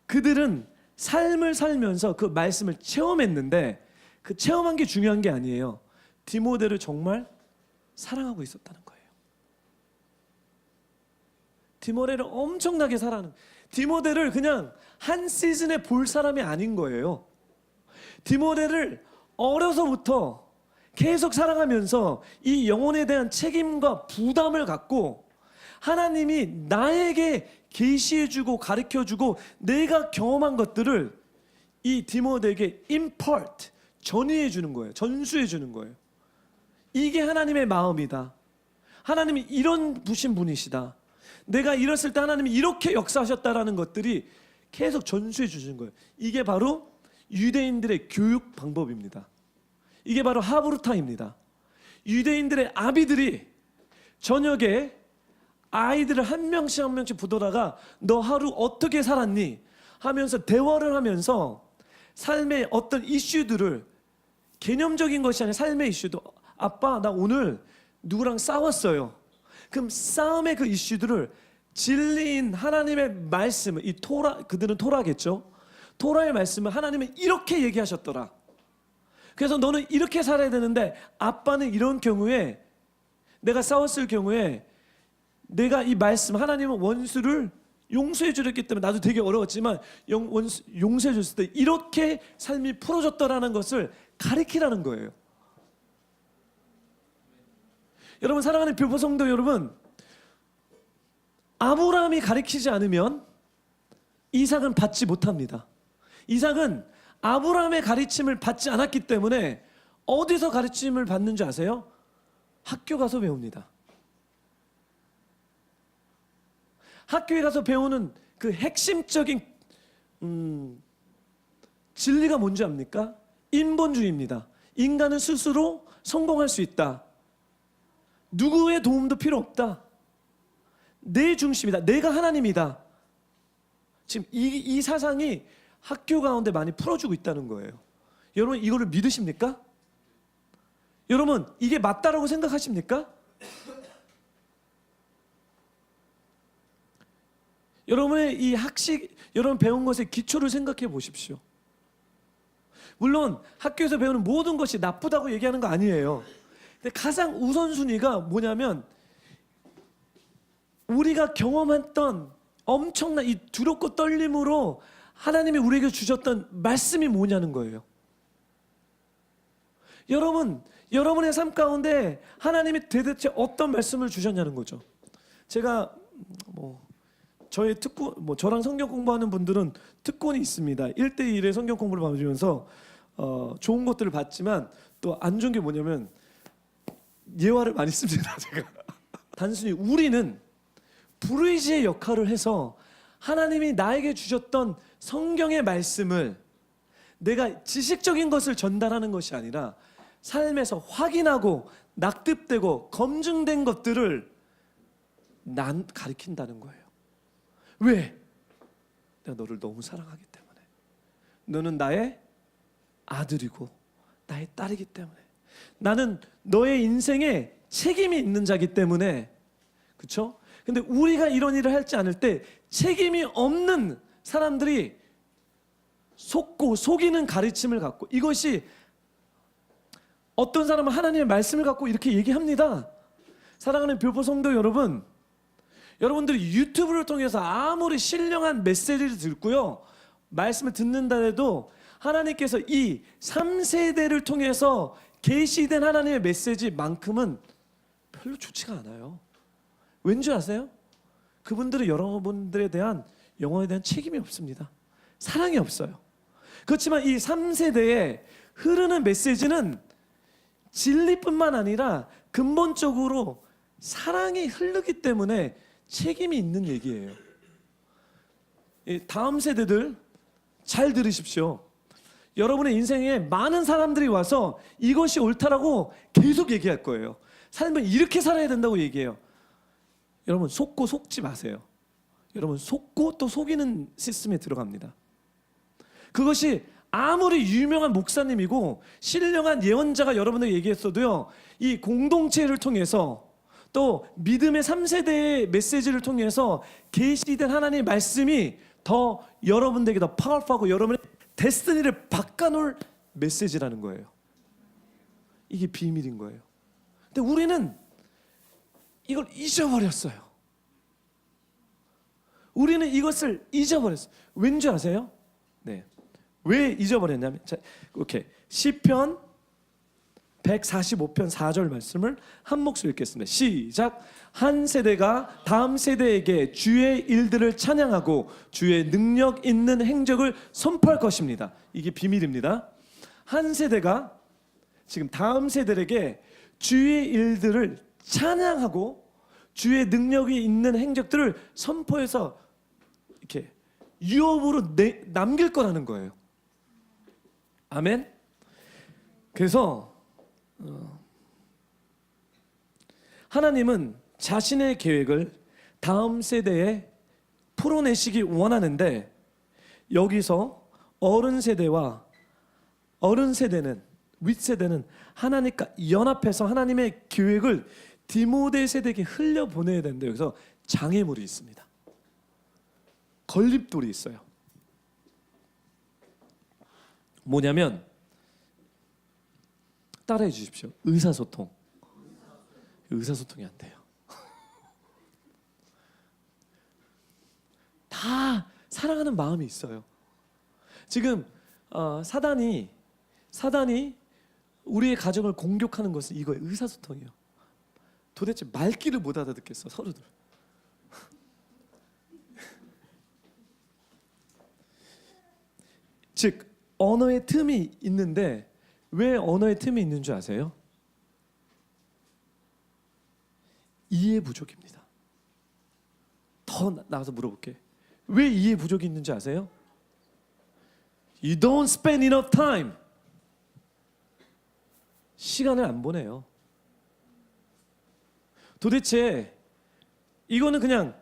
그들은 삶을 살면서 그 말씀을 체험했는데 그 체험한 게 중요한 게 아니에요. 디모데를 정말 사랑하고 있었다는 거예요. 디모데를 엄청나게 사랑하는, 디모데를 그냥 한 시즌에 볼 사람이 아닌 거예요. 디모데를 어려서부터 계속 사랑하면서 이 영혼에 대한 책임과 부담을 갖고 하나님이 나에게 계시해주고 가르쳐주고 내가 경험한 것들을 이 디모데에게 impart, 전이해주는 거예요. 전수해주는 거예요. 이게 하나님의 마음이다. 하나님이 이런 부신 분이시다. 내가 이랬을 때 하나님이 이렇게 역사하셨다라는 것들이 계속 전수해 주시는 거예요. 이게 바로 유대인들의 교육 방법입니다. 이게 바로 하브루타입니다. 유대인들의 아비들이 저녁에 아이들을 한 명씩 한 명씩 보더라가 너 하루 어떻게 살았니? 하면서 대화를 하면서 삶의 어떤 이슈들을, 개념적인 것이 아니라 삶의 이슈도, 아빠 나 오늘 누구랑 싸웠어요. 그럼 싸움의 그 이슈들을 진리인 하나님의 말씀을, 이 토라, 그들은 토라겠죠. 토라의 말씀을 하나님은 이렇게 얘기하셨더라. 그래서 너는 이렇게 살아야 되는데 아빠는 이런 경우에, 내가 싸웠을 경우에 내가 이 말씀, 하나님은 원수를 용서해 주렸기 때문에 나도 되게 어려웠지만 용서해 줬을 때 이렇게 삶이 풀어졌더라는 것을 가르치라는 거예요. 여러분, 사랑하는 교포 성도 여러분, 아브라함이 가르치지 않으면 이삭은 받지 못합니다. 이삭은 아브라함의 가르침을 받지 않았기 때문에 어디서 가르침을 받는 줄 아세요? 학교 가서 배웁니다. 학교에 가서 배우는 그 핵심적인 진리가 뭔지 압니까? 인본주의입니다. 인간은 스스로 성공할 수 있다. 누구의 도움도 필요 없다. 내 중심이다. 내가 하나님이다. 지금 이 사상이 학교 가운데 많이 풀어주고 있다는 거예요. 여러분, 이거를 믿으십니까? 여러분, 이게 맞다라고 생각하십니까? 여러분의 이 여러분 배운 것의 기초를 생각해 보십시오. 물론 학교에서 배우는 모든 것이 나쁘다고 얘기하는 거 아니에요. 근데 가장 우선순위가 뭐냐면, 우리가 경험했던 엄청난 이 두렵고 떨림으로 하나님이 우리에게 주셨던 말씀이 뭐냐는 거예요. 여러분, 여러분의 삶 가운데 하나님이 도대체 어떤 말씀을 주셨냐는 거죠. 제가 저의 특권, 저랑 성경 공부하는 분들은 특권이 있습니다. 1대1의 성경 공부를 봐주면서 좋은 것들을 봤지만 또 안 좋은 게 뭐냐면 예화를 많이 씁니다. 제가 단순히 우리는 브리지의 역할을 해서 하나님이 나에게 주셨던 성경의 말씀을 내가 지식적인 것을 전달하는 것이 아니라 삶에서 확인하고 납득되고 검증된 것들을 난 가르친다는 거예요. 왜? 내가 너를 너무 사랑하기 때문에. 너는 나의 아들이고 나의 딸이기 때문에. 나는 너의 인생에 책임이 있는 자기 때문에. 그렇죠? 근데 우리가 이런 일을 할지 않을 때 책임이 없는 사람들이 속고 속이는 가르침을 갖고, 이것이 어떤 사람은 하나님의 말씀을 갖고 이렇게 얘기합니다. 사랑하는 교포 성도 여러분, 여러분들이 유튜브를 통해서 아무리 신령한 메시지를 듣고요, 말씀을 듣는다 해도 하나님께서 이 3세대를 통해서 계시된 하나님의 메시지만큼은 별로 좋지가 않아요. 왠지 아세요? 그분들은 여러분들에 대한 영혼에 대한 책임이 없습니다. 사랑이 없어요. 그렇지만 이 3세대에 흐르는 메시지는 진리뿐만 아니라 근본적으로 사랑이 흐르기 때문에 책임이 있는 얘기예요. 다음 세대들 잘 들으십시오. 여러분의 인생에 많은 사람들이 와서 이것이 옳다라고 계속 얘기할 거예요. 삶은 이렇게 살아야 된다고 얘기해요. 여러분 속고 속지 마세요. 여러분 속고 또 속이는 시스템에 들어갑니다. 그것이 아무리 유명한 목사님이고 신령한 예언자가 여러분에게 얘기했어도요, 이 공동체를 통해서 또 믿음의 3세대의 메시지를 통해서 계시된 하나님의 말씀이 더 여러분들에게 더 파워풀하고 여러분의 데스티니를 바꿔놓을 메시지라는 거예요. 이게 비밀인 거예요. 근데 우리는 이걸 잊어버렸어요. 우리는 이것을 잊어버렸어요. 왠지 아세요? 네. 왜 잊어버렸냐면, 자, 오케이. 시편 145편 4절 말씀을 한 목소리 읽겠습니다. 시작. 한 세대가 다음 세대에게 주의 일들을 찬양하고 주의 능력 있는 행적을 선포할 것입니다. 이게 비밀입니다. 한 세대가 지금 다음 세대에게 주의 일들을 찬양하고 주의 능력이 있는 행적들을 선포해서 이렇게 유업으로 남길 거라는 거예요. 아멘. 그래서 하나님은 자신의 계획을 다음 세대에 풀어내시기 원하는데, 여기서 어른 세대는 윗세대는 하나님과 연합해서 하나님의 계획을 디모데 세대에게 흘려보내야 되는데, 여기서 장애물이 있습니다. 걸림돌이 있어요. 뭐냐면, 따라해 주십시오. 의사소통이 안 돼요. 다 사랑하는 마음이 있어요. 지금 사단이 우리의 가정을 공격하는 것은 이거예요. 의사소통이에요. 도대체 말귀를 못 알아듣겠어, 서로들. 즉 언어의 틈이 있는데, 왜 언어의 틈이 있는 줄 아세요? 이해 부족입니다. 더 나가서 물어볼게. 왜 이해 부족이 있는지 아세요? You don't spend enough time. 시간을 안 보내요. 도대체 이거는 그냥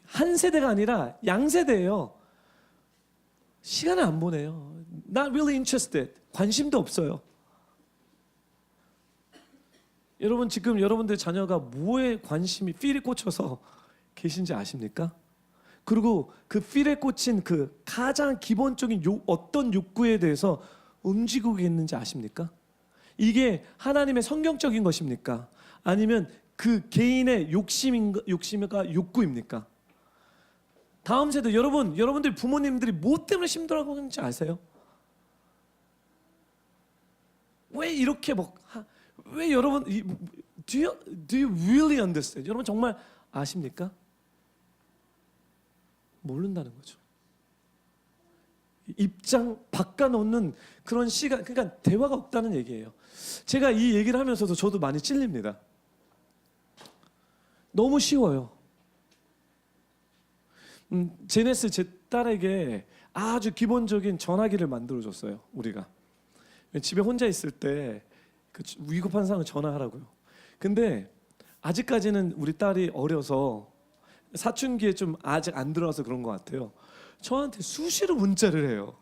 한 세대가 아니라 양세대예요. 시간을 안 보내요. Not really interested. 관심도 없어요. 여러분 지금 여러분들 자녀가 뭐에 관심이 필이 꽂혀서 계신지 아십니까? 그리고 그 필에 꽂힌 그 가장 기본적인 어떤 욕구에 대해서 움직이고 있는지 아십니까? 이게 하나님의 성경적인 것입니까? 아니면 그 개인의 욕심과 욕구입니까? 다음 세대 여러분들 부모님들이 뭐 때문에 힘들어하고 있는지 아세요? 왜 이렇게 왜 여러분 do you really understand? 여러분 정말 아십니까? 모른다는 거죠. 입장 바꿔놓는 그런 시간, 그러니까 대화가 없다는 얘기예요. 제가 이 얘기를 하면서도 저도 많이 찔립니다. 너무 쉬워요. 제네스 제 딸에게 아주 기본적인 전화기를 만들어줬어요. 우리가 집에 혼자 있을 때 그 위급한 상황을 전화하라고요. 근데 아직까지는 우리 딸이 어려서 사춘기에 좀 아직 안 들어와서 그런 것 같아요. 저한테 수시로 문자를 해요.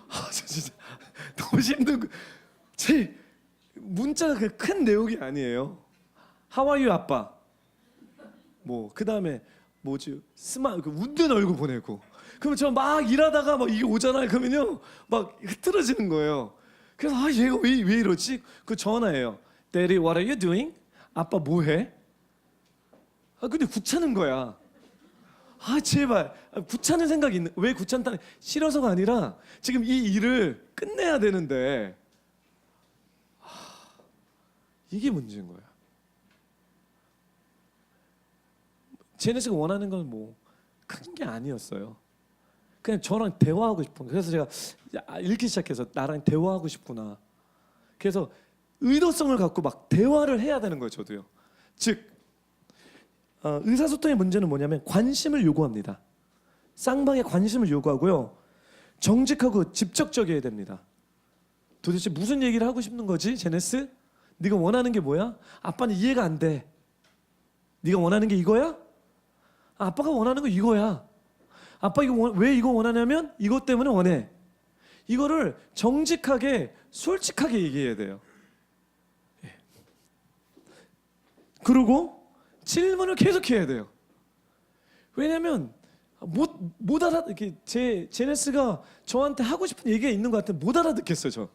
저 진짜 너무 힘든 제 문자가 그 큰 내용이 아니에요. How are you 아빠? 뭐 그다음에 뭐지 그 웃는 얼굴 보내고. 그러면 저 막 일하다가 막 이게 오잖아요. 그러면요 막 흐트러지는 거예요. 그래서 얘가 왜 이러지? 그 전화예요. Daddy, what are you doing? 아빠 뭐해? 근데 귀찮은 거야. 제발 귀찮은 생각이 있는. 왜 귀찮다는? 싫어서가 아니라 지금 이 일을 끝내야 되는데 이게 문제인 거야. 제네스가 원하는 건 뭐 큰 게 아니었어요. 그냥 저랑 대화하고 싶은 거예요. 그래서 제가 읽기 시작해서 나랑 대화하고 싶구나. 그래서 의도성을 갖고 막 대화를 해야 되는 거예요. 저도요. 즉 의사소통의 문제는 뭐냐면 관심을 요구합니다. 쌍방의 관심을 요구하고요. 정직하고 직접적이어야 됩니다. 도대체 무슨 얘기를 하고 싶은 거지, 제네스? 네가 원하는 게 뭐야? 아빠는 이해가 안 돼. 네가 원하는 게 이거야? 아빠가 원하는 거 이거야. 아빠 왜 이거 원하냐면 이것 때문에 원해. 이거를 정직하게 솔직하게 얘기해야 돼요. 그리고 질문을 계속해야 돼요. 왜냐하면 못 알아. 이렇게 제네스가 저한테 하고 싶은 얘기가 있는 것 같은데 못 알아듣겠어요.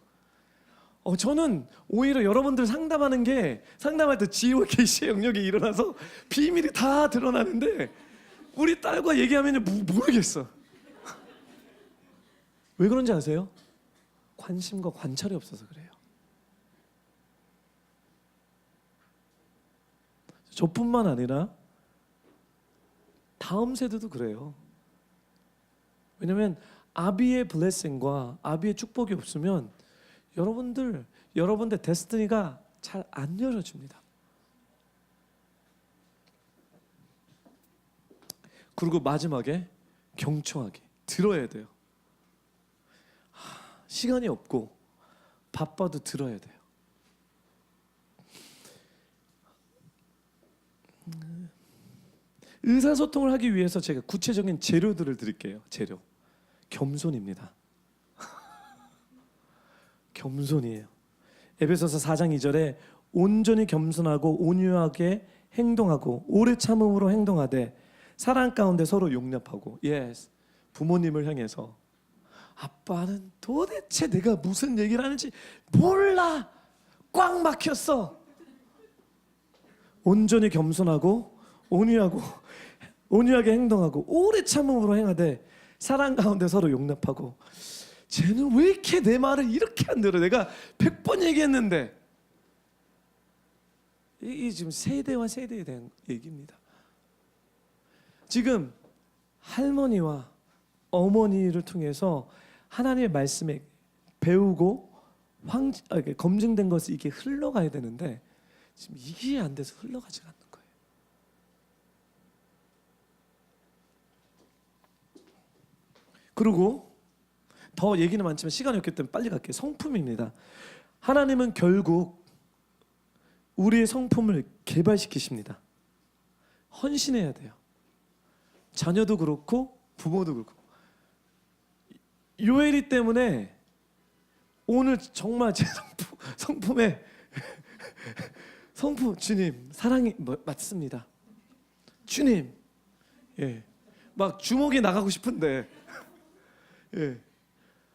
저는 오히려 여러분들 상담할 때 GOKC의 영역이 일어나서 비밀이 다 드러나는데 우리 딸과 얘기하면 모르겠어. 왜 그런지 아세요? 관심과 관찰이 없어서 그래요. 저뿐만 아니라 다음 세대도 그래요. 왜냐하면 아비의 블레싱과 아비의 축복이 없으면 여러분들 데스티니가 잘 안 열어집니다. 그리고 마지막에 경청하기, 들어야 돼요. 시간이 없고 바빠도 들어야 돼요. 의사소통을 하기 위해서 제가 구체적인 재료들을 드릴게요. 재료. 겸손입니다. 겸손이에요. 에베소서 4장 2절에 온전히 겸손하고 온유하게 행동하고 오래 참음으로 행동하되 사랑 가운데 서로 용납하고. 예스. 부모님을 향해서 아빠는 도대체 내가 무슨 얘기를 하는지 몰라. 꽉 막혔어. 온전히 겸손하고 온유하게 행동하고 오래 참음으로 행하되 사랑 가운데 서로 용납하고. 쟤는 왜 이렇게 내 말을 이렇게 안 들어? 내가 100번 얘기했는데. 이게 지금 세대와 세대에 대한 얘기입니다. 지금 할머니와 어머니를 통해서 하나님의 말씀에 배우고 검증된 것이 이게 흘러가야 되는데 지금 이게 안 돼서 흘러가지가 않는 거예요. 그리고 더 얘기는 많지만 시간이 없기 때문에 빨리 갈게요. 성품입니다. 하나님은 결국 우리의 성품을 개발시키십니다. 헌신해야 돼요. 자녀도 그렇고 부모도 그렇고. 요엘이 때문에 오늘 정말 제 성품에 성품 주님 사랑이 맞습니다. 주님, 막 주먹이 나가고 싶은데,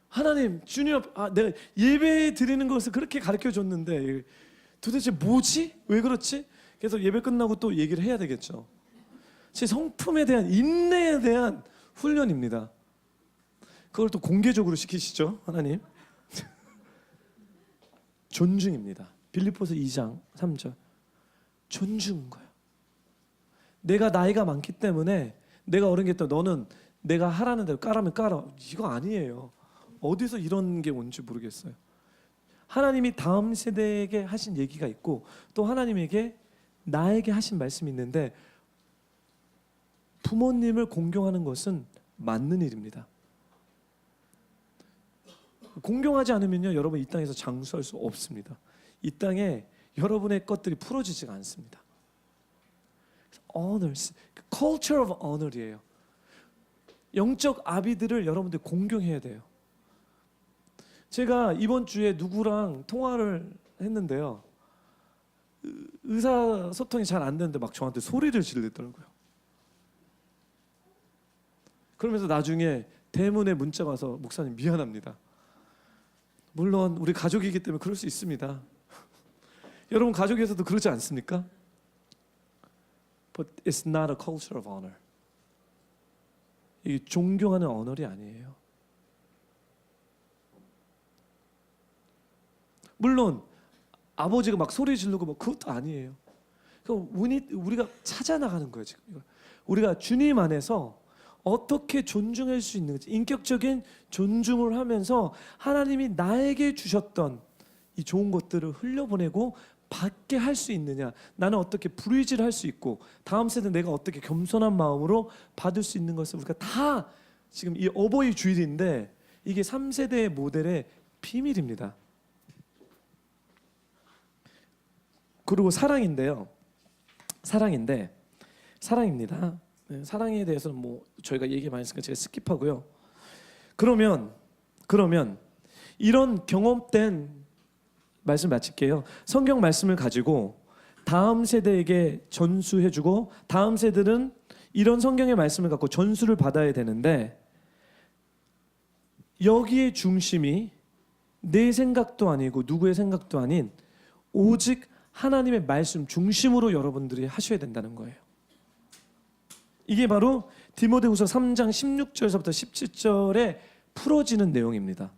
하나님, 주님, 내가 예배 드리는 것을 그렇게 가르쳐 줬는데 도대체 뭐지? 왜 그렇지? 그래서 예배 끝나고 또 얘기를 해야 되겠죠. 제 성품에 대한 인내에 대한 훈련입니다. 그걸 또 공개적으로 시키시죠, 하나님. 존중입니다. 빌립보서 2장 3절. 존중인 거예요. 내가 나이가 많기 때문에 내가 어린 게 있다. 너는 내가 하라는 대로 까라면 까라. 이거 아니에요. 어디서 이런 게 온지 모르겠어요. 하나님이 다음 세대에게 하신 얘기가 있고 또 하나님에게 나에게 하신 말씀이 있는데 부모님을 공경하는 것은 맞는 일입니다. 공경하지 않으면요, 여러분 이 땅에서 장수할 수 없습니다. 이 땅에 여러분의 것들이 풀어지지가 않습니다. honor, culture of honor이에요. 영적 아비들을 여러분들 공경해야 돼요. 제가 이번 주에 누구랑 통화를 했는데요, 의사소통이 잘 안 되는데 막 저한테 소리를 지르더라고요. 그러면서 나중에 대문에 문자가 와서 목사님 미안합니다. 물론 우리 가족이기 때문에 그럴 수 있습니다. 여러분 가족에서도 그러지 않습니까? But it's not a culture of honor. 이게 존경하는 언어이 아니에요. 물론 아버지가 막 소리 지르고 뭐 그것도 아니에요. 그럼 우리가 찾아 나가는 거예요. 지금 우리가 주님 안에서 어떻게 존중할 수 있는지, 인격적인 존중을 하면서 하나님이 나에게 주셨던 이 좋은 것들을 흘려보내고 받게 할 수 있느냐, 나는 어떻게 브리지를 할 수 있고 다음 세대 내가 어떻게 겸손한 마음으로 받을 수 있는 것을 우리가 다 지금 이 어버이 주일인데 이게 3세대의 모델의 비밀입니다. 그리고 사랑인데요. 사랑입니다. 네, 사랑에 대해서는 뭐 저희가 얘기 많이 했으니까 제가 스킵하고요. 그러면 이런 경험된 말씀 마칠게요. 성경 말씀을 가지고 다음 세대에게 전수해주고 다음 세대는 이런 성경의 말씀을 갖고 전수를 받아야 되는데 여기에 중심이 내 생각도 아니고 누구의 생각도 아닌 오직 하나님의 말씀 중심으로 여러분들이 하셔야 된다는 거예요. 이게 바로 디모데후서 3장 16절에서부터 17절에 풀어지는 내용입니다.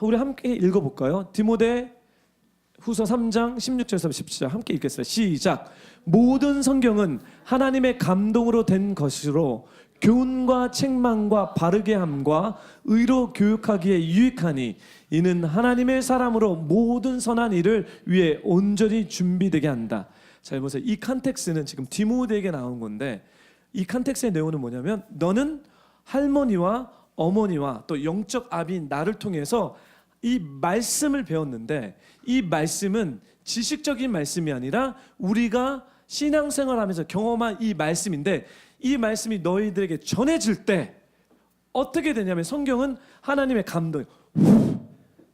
우리 함께 읽어볼까요? 디모데후서 3장 16절에서 17절 함께 읽겠습니다. 시작. 모든 성경은 하나님의 감동으로 된 것으로 교훈과 책망과 바르게 함과 의로 교육하기에 유익하니 이는 하나님의 사람으로 모든 선한 일을 위해 온전히 준비되게 한다. 자, 보세요. 이 컨텍스트는 지금 디모데에게 나온 건데 이 컨텍스트의 내용은 뭐냐면 너는 할머니와 어머니와 또 영적 아비인 나를 통해서 이 말씀을 배웠는데 이 말씀은 지식적인 말씀이 아니라 우리가 신앙생활하면서 경험한 이 말씀인데 이 말씀이 너희들에게 전해질 때 어떻게 되냐면 성경은 하나님의 감동,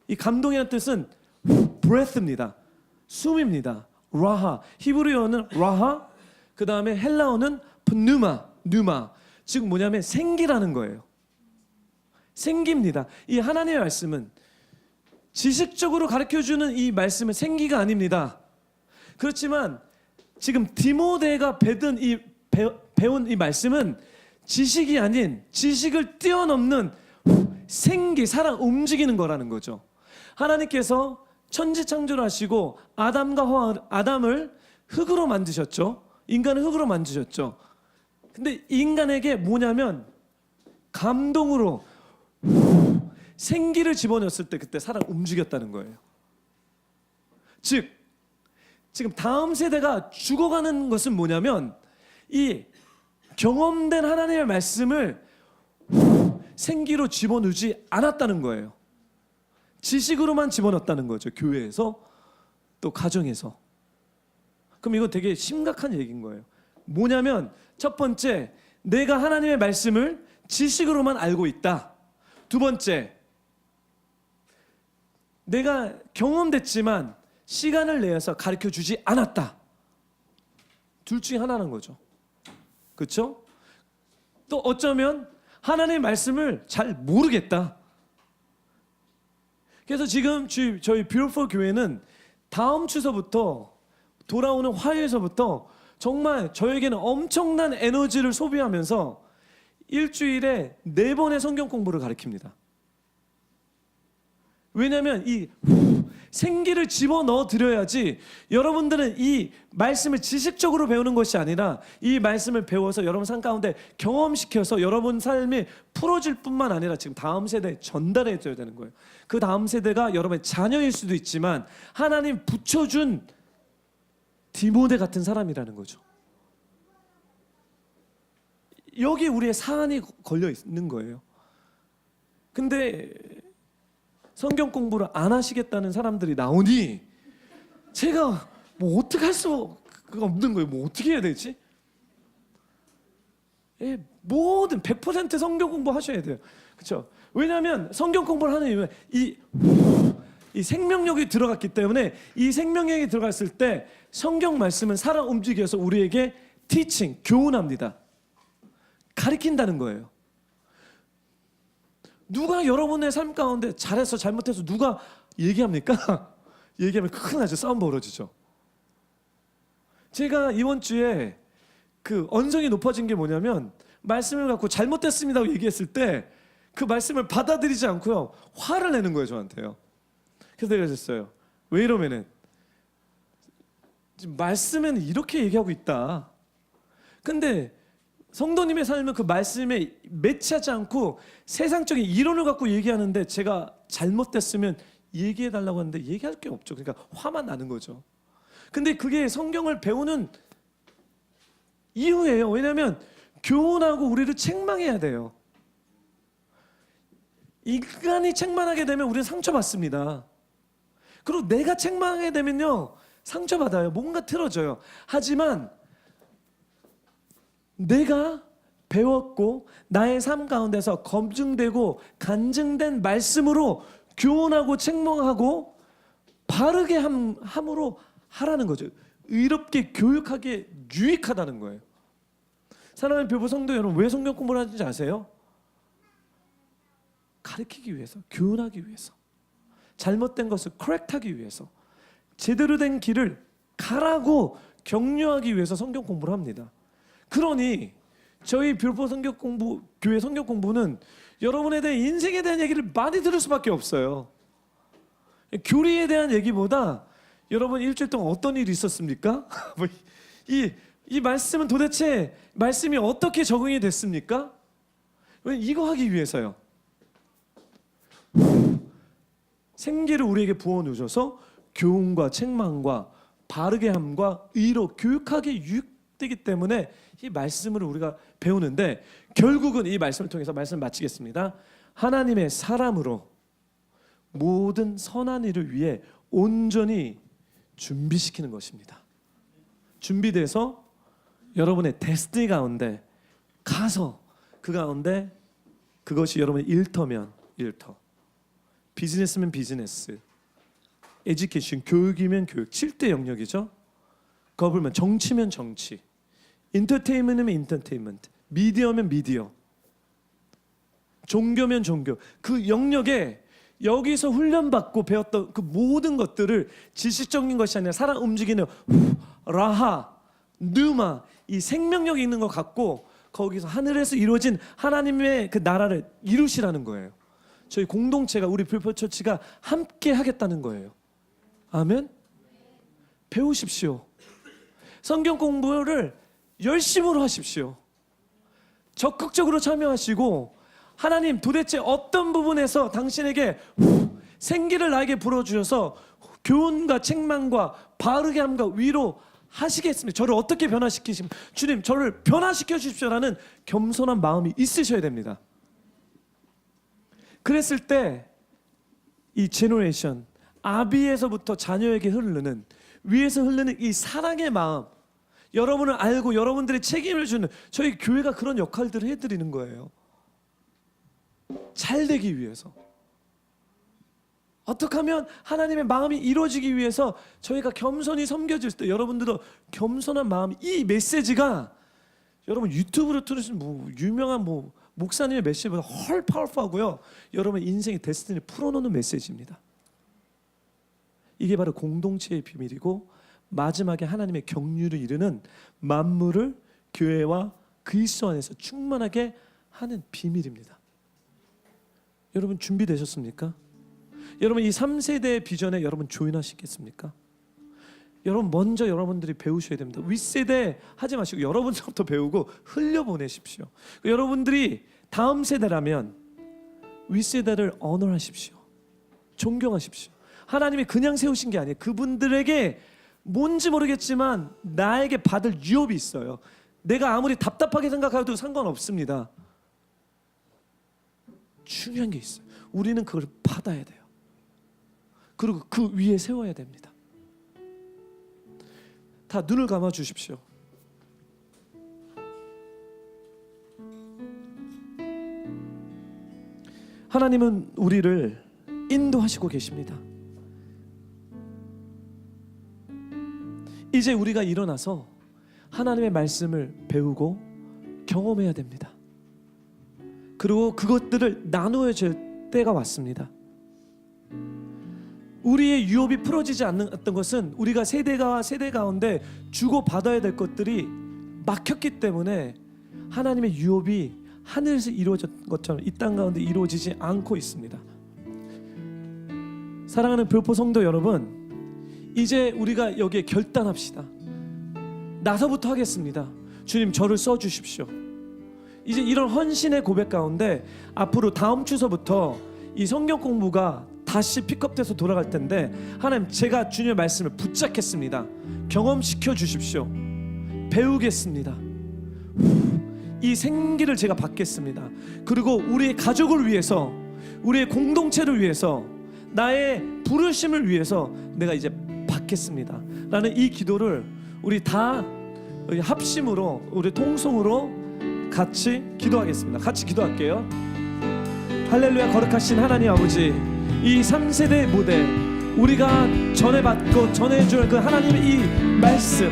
이 감동이라는 뜻은 breath입니다. 숨입니다. 라하, 히브리어는 라하, 그 다음에 헬라어는 누마. 지금 뭐냐면 생기라는 거예요. 생기입니다. 이 하나님의 말씀은 지식적으로 가르쳐주는 이 말씀은 생기가 아닙니다. 그렇지만 지금 디모데가 배운 이 말씀은 지식이 아닌 지식을 뛰어넘는 생기, 살아 움직이는 거라는 거죠. 하나님께서 천지창조를 하시고 아담을 흙으로 만드셨죠. 인간을 흙으로 만드셨죠. 근데 인간에게 뭐냐면 감동으로 생기를 집어넣었을 때 그때 살아 움직였다는 거예요. 즉 지금 다음 세대가 죽어가는 것은 뭐냐면 이 경험된 하나님의 말씀을 생기로 집어넣지 않았다는 거예요. 지식으로만 집어넣었다는 거죠. 교회에서 또 가정에서. 그럼 이거 되게 심각한 얘기인 거예요. 뭐냐면 첫 번째, 내가 하나님의 말씀을 지식으로만 알고 있다. 두 번째, 내가 경험됐지만 시간을 내서 가르쳐주지 않았다. 둘 중에 하나는 거죠. 그렇죠? 또 어쩌면 하나님의 말씀을 잘 모르겠다. 그래서 지금 저희 뷰티풀 교회는 다음 주서부터 돌아오는 화요일서부터 정말 저에게는 엄청난 에너지를 소비하면서 일주일에 4번의 성경 공부를 가르칩니다. 왜냐하면 이 생기를 집어넣어 드려야지 여러분들은 이 말씀을 지식적으로 배우는 것이 아니라 이 말씀을 배워서 여러분 삶 가운데 경험시켜서 여러분 삶이 풀어질 뿐만 아니라 지금 다음 세대에 전달해 줘야 되는 거예요. 그 다음 세대가 여러분의 자녀일 수도 있지만 하나님 붙여준 디모데 같은 사람이라는 거죠. 여기 우리의 사안이 걸려 있는 거예요. 근데 성경 공부를 안 하시겠다는 사람들이 나오니 제가 뭐 어떻게 할 수가 없는 거예요. 뭐 어떻게 해야 되지? 예, 모든 100% 성경 공부 하셔야 돼요. 그렇죠? 왜냐하면 성경 공부를 하는 이유는 이 생명력이 들어갔기 때문에, 이 생명력이 들어갔을 때 성경 말씀은 살아 움직여서 우리에게 티칭, 교훈합니다. 가르친다는 거예요. 누가 여러분의 삶 가운데 잘했어 잘못해서 누가 얘기합니까? 얘기하면 큰일 나죠. 싸움 벌어지죠. 제가 이번 주에 그 언성이 높아진 게 뭐냐면, 말씀을 갖고 잘못됐습니다고 얘기했을 때 그 말씀을 받아들이지 않고요, 화를 내는 거예요, 저한테요. 그래서 내가 그랬어요. 왜 이러면은 지금 말씀에는 이렇게 얘기하고 있다. 근데 성도님의 삶은 그 말씀에 매치하지 않고 세상적인 이론을 갖고 얘기하는데, 제가 잘못됐으면 얘기해 달라고 하는데 얘기할 게 없죠. 그러니까 화만 나는 거죠. 근데 그게 성경을 배우는 이유예요. 왜냐하면 교훈하고 우리를 책망해야 돼요. 인간이 책망하게 되면 우리는 상처받습니다. 그리고 내가 책망하게 되면요, 상처받아요. 뭔가 틀어져요. 하지만 내가 배웠고 나의 삶 가운데서 검증되고 간증된 말씀으로 교훈하고 책망하고 바르게 함으로 하라는 거죠. 의롭게 교육하게 유익하다는 거예요. 사랑하는 교부 성도 여러분, 왜 성경 공부를 하는지 아세요? 가르치기 위해서, 교훈하기 위해서, 잘못된 것을 커렉트하기 위해서, 제대로 된 길을 가라고 격려하기 위해서 성경 공부를 합니다. 그러니 저희 뷰포 성경 공부, 교회 성경 공부는 여러분에 대한 인생에 대한 얘기를 많이 들을 수밖에 없어요. 교리에 대한 얘기보다 여러분 일주일 동안 어떤 일이 있었습니까? 이 말씀은 도대체 말씀이 어떻게 적응이 됐습니까? 왜 이거 하기 위해서요. 생기를 우리에게 부어 주셔서 교훈과 책망과 바르게 함과 의로 교육하게 유익되기 때문에 이 말씀을 우리가 배우는데, 결국은 이 말씀을 통해서 말씀을 마치겠습니다. 하나님의 사람으로 모든 선한 일을 위해 온전히 준비시키는 것입니다. 준비돼서 여러분의 데스티니 가운데 가서 그 가운데 그것이 여러분의 일터면 일터, 비즈니스면 비즈니스, 에듀케이션, 교육이면 교육, 7대 영역이죠. 거불면 정치면 정치, 인터테인먼트면 인터테인먼트, 미디어면 미디어, 종교면 종교, 그 영역에 여기서 훈련받고 배웠던 그 모든 것들을 지식적인 것이 아니라 살아 움직이는 라하, 누마, 이 생명력이 있는 것 갖고 거기서 하늘에서 이루어진 하나님의 그 나라를 이루시라는 거예요. 저희 공동체가, 우리 불포처치가 함께 하겠다는 거예요. 아멘? 배우십시오. 성경 공부를 열심으로 하십시오. 적극적으로 참여하시고, 하나님 도대체 어떤 부분에서 당신에게 생기를 나에게 불어주셔서 교훈과 책망과 바르게 함과 위로 하시겠습니까? 저를 어떻게 변화시키십니까? 주님, 저를 변화시켜 주십시오라는 겸손한 마음이 있으셔야 됩니다. 그랬을 때 이 제너레이션, 아비에서부터 자녀에게 흐르는, 위에서 흐르는 이 사랑의 마음, 여러분을 알고 여러분들의 책임을 주는, 저희 교회가 그런 역할들을 해드리는 거예요. 잘 되기 위해서, 어떻게 하면 하나님의 마음이 이루어지기 위해서 저희가 겸손히 섬겨질 때 여러분들도 겸손한 마음, 이 메시지가 여러분 유튜브로 들으신 유명한 목사님의 메시지보다 훨 파워풀하고요, 여러분 인생의 데스티니를 풀어놓는 메시지입니다. 이게 바로 공동체의 비밀이고, 마지막에 하나님의 경륜을 이루는 만물을 교회와 그리스도 안에서 충만하게 하는 비밀입니다. 여러분 준비되셨습니까? 여러분 이 3세대의 비전에 여러분 조인하시겠습니까? 여러분 먼저 여러분들이 배우셔야 됩니다. 윗세대 하지 마시고 여러분부터 배우고 흘려보내십시오. 여러분들이 다음 세대라면 윗세대를 언어하십시오. 존경하십시오. 하나님이 그냥 세우신 게 아니에요. 그분들에게 뭔지 모르겠지만 나에게 받을 유업이 있어요. 내가 아무리 답답하게 생각해도 상관없습니다. 중요한 게 있어요. 우리는 그걸 받아야 돼요. 그리고 그 위에 세워야 됩니다. 다 눈을 감아 주십시오. 하나님은 우리를 인도하시고 계십니다. 이제 우리가 일어나서 하나님의 말씀을 배우고 경험해야 됩니다. 그리고 그것들을 나누어야 될 때가 왔습니다. 우리의 유업이 풀어지지 않았던 것은 우리가 세대가 세대 가운데 주고받아야 될 것들이 막혔기 때문에 하나님의 유업이 하늘에서 이루어졌던 것처럼 이 땅 가운데 이루어지지 않고 있습니다. 사랑하는 교포 성도 여러분, 이제 우리가 여기에 결단합시다. 나서부터 하겠습니다. 주님, 저를 써주십시오. 이제 이런 헌신의 고백 가운데 앞으로 다음 주서부터 이 성경 공부가 다시 픽업돼서 돌아갈 텐데, 하나님, 제가 주님의 말씀을 붙잡겠습니다. 경험시켜 주십시오. 배우겠습니다. 이 생기를 제가 받겠습니다. 그리고 우리의 가족을 위해서, 우리의 공동체를 위해서, 나의 부르심을 위해서 내가 이제 받겠습니다 라는 이 기도를 우리 다 합심으로, 우리 통성으로 같이 기도하겠습니다. 같이 기도할게요. 할렐루야. 거룩하신 하나님 아버지, 이 3세대 모델, 우리가 전해받고 전해줄 그 하나님의 이 말씀,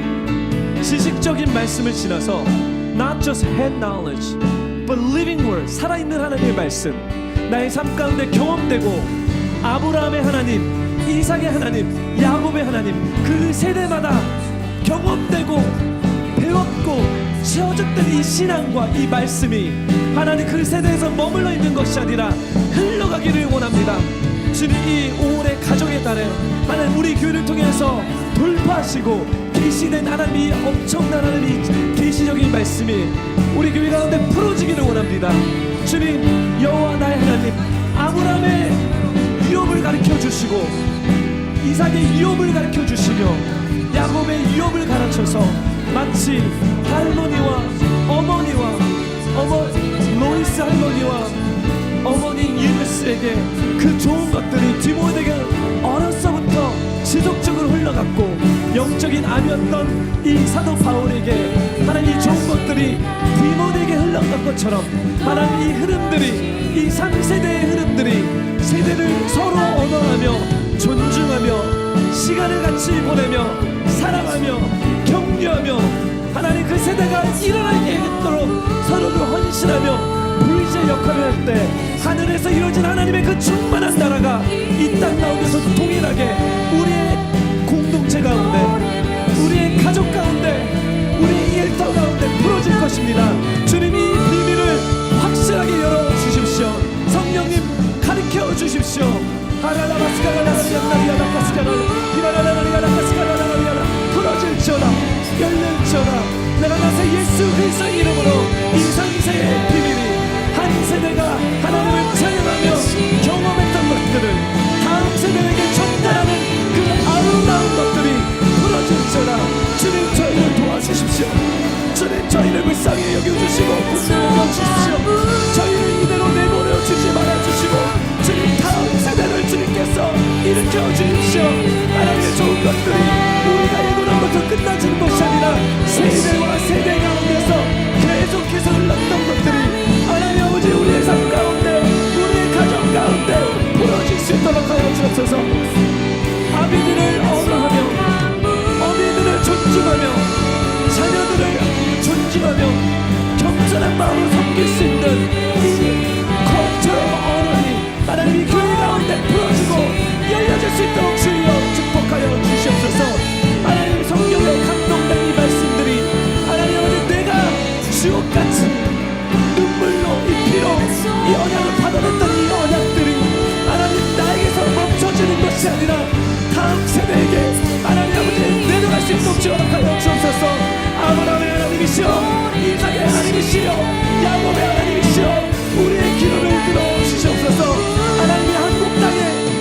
지식적인 말씀을 지나서 Not just head knowledge, but living word, 살아있는 하나님의 말씀, 나의 삶 가운데 경험되고, 아브라함의 하나님, 이삭의 하나님, 야곱의 하나님, 그 세대마다 경험되고 배웠고 채워졌던 이 신앙과 이 말씀이 하나님 그 세대에서 머물러 있는 것이 아니라 흘러가기를 원합니다. 주님, 이 5월의 가정의 달에 하나님 우리 교회를 통해서 돌파하시고 계시된 하나님이 엄청난 하나님이 계시적인 말씀이 우리 교회 가운데 풀어지기를 원합니다. 주님, 여호와 나의 하나님, 아브라함의 유업을 가르쳐 주시고 이삭의 유업을 가르쳐 주시며 야곱의 유업을 가르쳐서 마치 할머니와 어머니와 로이스 할머니와 어머니 유니스에게 그 좋은 것들이 디모데에게 어려서부터 지속적으로 흘러갔고, 영적인 암이었던 이 사도 바울에게 하나님 이 좋은 것들이 디모데에게 흘러간 것처럼 하나님 이 흐름들이, 이 3세대의 흐름들이 세대를 서로 언어하며 존중하며 시간을 같이 보내며 사랑하며 격려하며 하나님 그 세대가 일어나게 하도록 서로를 헌신하며 불의의 역할을 할 때 하늘에서 이루어진 하나님의 그 충만한 나라가 이 땅 가운데서 동일하게 우리의 공동체 가운데, 우리의 가족 가운데, 우리의 일터 가운데 풀어질 것입니다. 주님이 비밀을 확실하게 열어주십시오. 성령님 가르쳐 주십시오. 풀어질지어다, 열릴지어다. 내가 나서 예수 그리스도의 이름으로 이 3세의 비밀이 한 세대가 하나님을 찬양하며 경험했던 것들을 다음 세대에게 전달하는 그 아름다운 것들이 풀어질지어다. 주님, 저희를 도와주십시오. 주님, 저희를 불쌍히 여겨주시고 구원하여 주십시오. 저희를 이대로 내버려 주지 말아주시고 주님, 다음 세대를 주님께서 일으켜 주십시오. 하나님의 좋은 것들이 우리가 일구는 것도 끝나지는 것이 아니라 세대와 세대 가운데서 계속해서 흘렀던 것들이 하나님 아버지 우리의 삶 가운데, 우리의 가정 가운데 풀어질 수 있도록 하여 주옵소서. 아비들을 언어하며 어미들을 존중하며 자녀들을 존중하며 겸손한 마음으로 섬길 수 있는 이 거처럼 언어니 하나님이 교회 가운데 풀어지고 열려질 수 있도록 주여 축복하여 주시옵소서. 하나님 성경에 감동된 이 말씀들이 하나님 아버지 내가 주옥같이 눈물로 이 피로 이 언약을 받아냈던 이 언약들이 하나님 나에게서 멈춰지는 것이 아니라 다음 세대에게 하나님 아버지 내려갈 수 있도록 지원하여 주옵소서. 아브라함의 하나님이시여, 이삭의 하나님이시여, 야곱의 하나님이시여, 우리의 기도를 들어주시옵소서. 하나님이 한국 땅에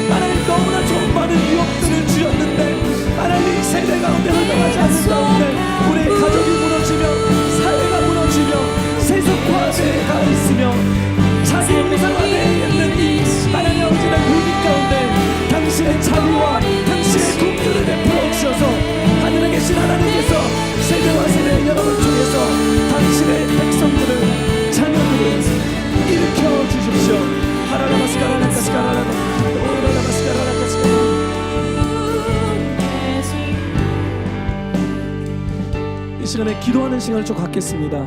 하나님 너무나 좋은 많은 유업들을 주셨는데 하나님 세대 가운데 흘러가지 않는 가운데 우리의 가족이 무너지며 사회 시간에 기도하는 시간을 좀 갖겠습니다.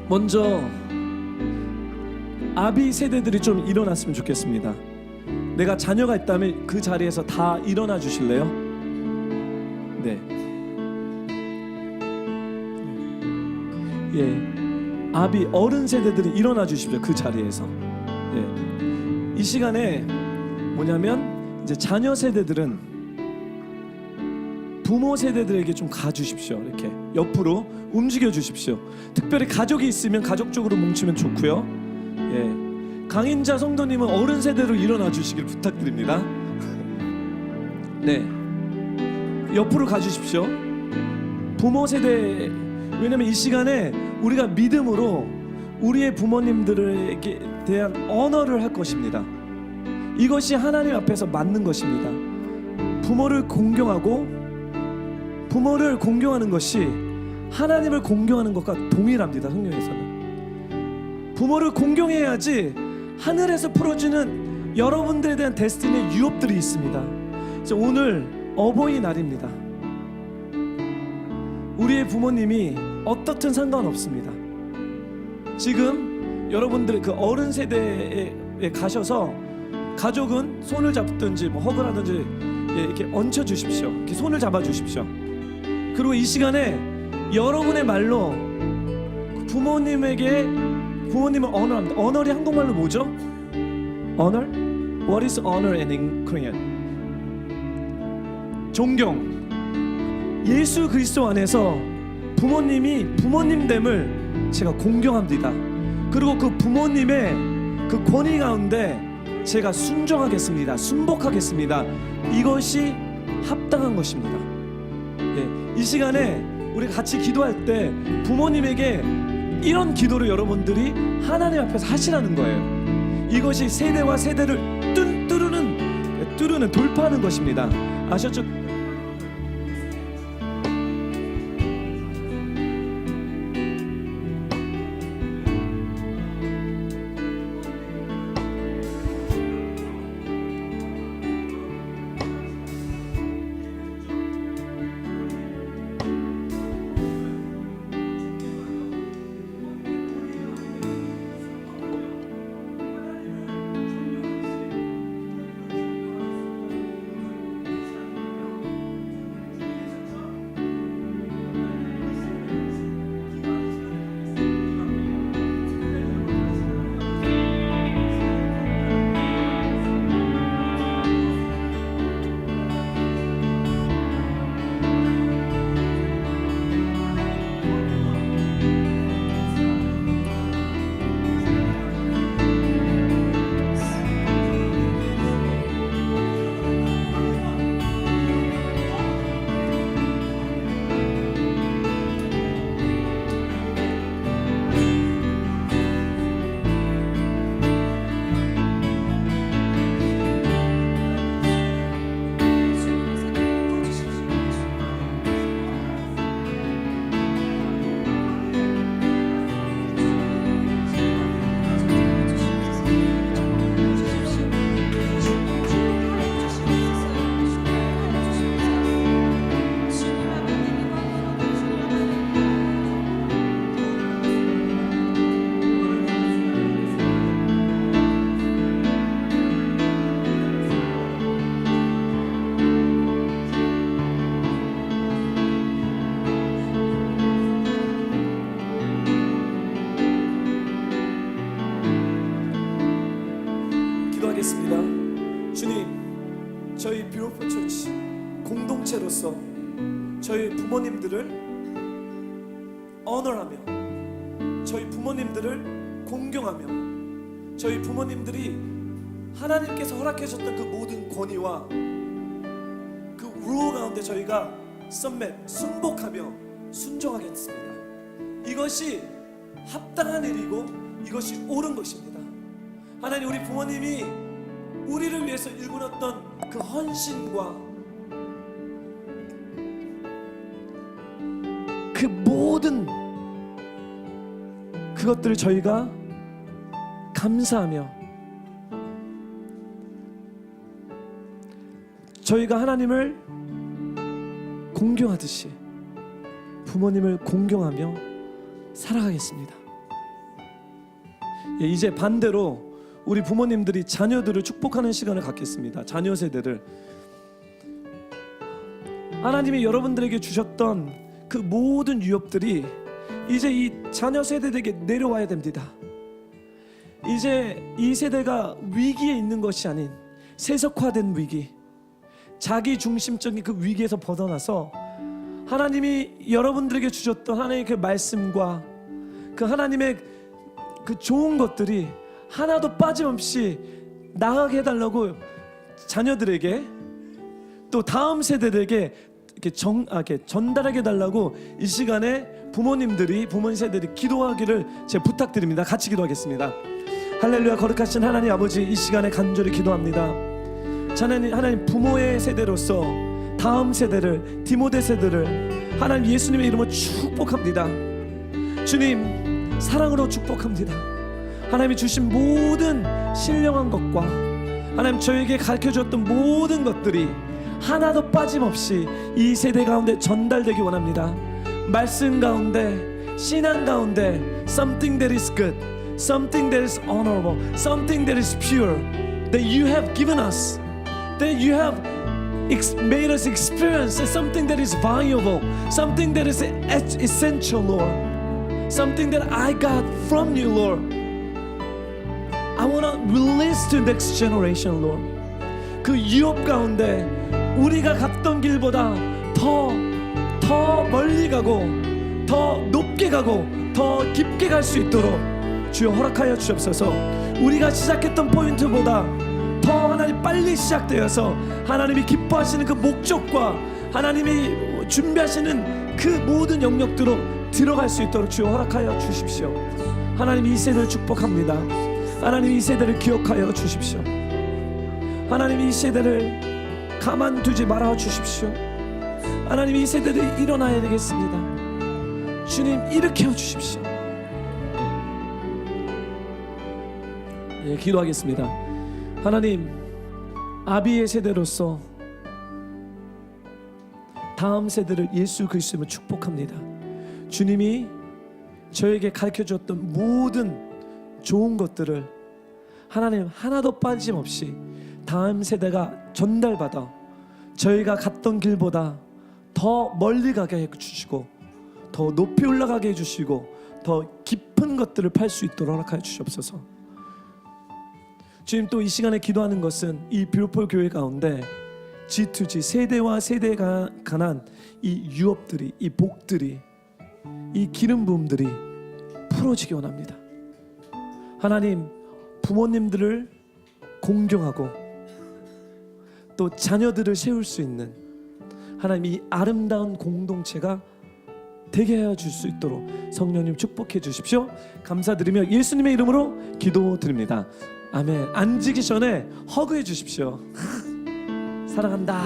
먼저 아비 세대들이 좀 일어났으면 좋겠습니다. 내가 자녀가 있다면 그 자리에서 다 일어나 주실래요? 네. 예. 아비 어른 세대들이 일어나 주십시오. 그 자리에서. 예. 이 시간에 뭐냐면 이제 자녀 세대들은 부모 세대들에게 좀 가주십시오. 이렇게 옆으로 움직여 주십시오. 특별히 가족이 있으면 가족적으로 뭉치면 좋고요. 예. 강인자 성도님은 어른 세대로 일어나 주시길 부탁드립니다. 네. 옆으로 가주십시오. 부모 세대, 왜냐면 이 시간에 우리가 믿음으로 우리의 부모님들에게 대한 언어를 할 것입니다. 이것이 하나님 앞에서 맞는 것입니다. 부모를 공경하고 부모를 공경하는 것이 하나님을 공경하는 것과 동일합니다. 성경에서는 부모를 공경해야지 하늘에서 풀어주는 여러분들에 대한 데스티니의 유업들이 있습니다. 그래서 오늘 어버이날입니다. 우리의 부모님이 어떻든 상관없습니다. 지금 여러분들 그 어른 세대에 가셔서 가족은 손을 잡든지 뭐 허그를 하든지 이렇게 얹혀 주십시오. 이렇게 손을 잡아 주십시오. 그리고 이 시간에 여러분의 말로 부모님에게 부모님을 언어합니다. 언어리 한국말로 뭐죠? honor? What is honor in Korean? 존경. 예수 그리스도 안에서 부모님이 부모님됨을 제가 공경합니다. 그리고 그 부모님의 그 권위 가운데 제가 순종하겠습니다. 순복하겠습니다. 이것이 합당한 것입니다. 예, 이 시간에 우리 같이 기도할 때 부모님에게 이런 기도를 여러분들이 하나님 앞에서 하시라는 거예요. 이것이 세대와 세대를 뚫는 돌파하는 것입니다. 아셨죠? 주님, 저희 뷰오프 처치 공동체로서 저희 부모님들을 언어하며 저희 부모님들을 공경하며 저희 부모님들이 하나님께서 허락해 주셨던 그 모든 권위와 그 룰 가운데 저희가 순복하며 순종하겠습니다. 이것이 합당한 일이고 이것이 옳은 것입니다. 하나님, 우리 부모님이 우리를 위해서 일궈놨던 그 헌신과 그 모든 그것들을 저희가 감사하며 저희가 하나님을 공경하듯이 부모님을 공경하며 살아가겠습니다. 예, 이제 반대로 우리 부모님들이 자녀들을 축복하는 시간을 갖겠습니다. 자녀 세대를. 하나님이 여러분들에게 주셨던 그 모든 유업들이 이제 이 자녀 세대에게 내려와야 됩니다. 이제 이 세대가 위기에 있는 것이 아닌 세속화된 위기, 자기 중심적인 그 위기에서 벗어나서 하나님이 여러분들에게 주셨던 하나님의 그 말씀과 그 하나님의 그 좋은 것들이 하나도 빠짐없이 나가게 해달라고 자녀들에게 또 다음 세대들에게 이렇게 전달하게 해달라고 이 시간에 부모님들이 부모님 세대들이 기도하기를 제가 부탁드립니다. 같이 기도하겠습니다. 할렐루야. 거룩하신 하나님 아버지, 이 시간에 간절히 기도합니다. 하나님 부모의 세대로서 다음 세대를, 디모데 세대를 하나님 예수님의 이름으로 축복합니다. 주님 사랑으로 축복합니다. 하나님이 주신 모든 신령한 것과 하나님 저에게 가르쳐주었던 모든 것들이 하나도 빠짐없이 이 세대 가운데 전달되기 원합니다. 말씀 가운데, 신앙 가운데 something that is good, something that is honorable, something that is pure that you have given us, that you have made us experience, something that is valuable, something that is essential, Lord, something that I got from you, Lord. I want to release to the next generation, Lord. 그 유업 가운데 우리가 갔던 길보다 더 멀리 가고 더 높게 가고 더 깊게 갈 수 있도록 주여 허락하여 주옵소서. 우리가 시작했던 포인트보다 더 하나님 빨리 시작되어서 하나님이 기뻐하시는 그 목적과 하나님이 준비하시는 그 모든 영역들로 들어갈 수 있도록 주여 허락하여 주십시오. 하나님 이 세대를 축복합니다. 하나님 이 세대를 기억하여 주십시오. 하나님 이 세대를 가만두지 말아 주십시오. 하나님 이 세대들이 일어나야 되겠습니다. 주님 일으켜 주십시오. 예, 기도하겠습니다. 하나님 아비의 세대로서 다음 세대를 예수 그리스도로 축복합니다. 주님이 저에게 가르쳐주었던 모든 좋은 것들을 하나님 하나도 빠짐없이 다음 세대가 전달받아 저희가 갔던 길보다 더 멀리 가게 해주시고 더 높이 올라가게 해주시고 더 깊은 것들을 팔 수 있도록 허락하여 주시옵소서. 주님, 또 이 시간에 기도하는 것은 이 뷰포 교회 가운데 G2G 세대와 세대가 관한 이 유업들이, 이 복들이, 이 기름 부음들이 풀어지기 원합니다. 하나님, 부모님들을 공경하고 또 자녀들을 세울 수 있는 하나님 이 아름다운 공동체가 되게 하여 줄 수 있도록 성령님 축복해 주십시오. 감사드리며 예수님의 이름으로 기도드립니다. 아멘. 앉기 전에 허그해 주십시오. 사랑한다,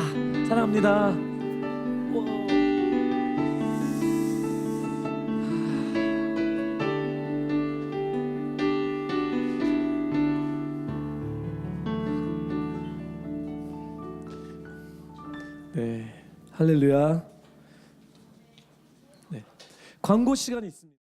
사랑합니다. 네, 할렐루야. 네, 광고 시간이 있습니다.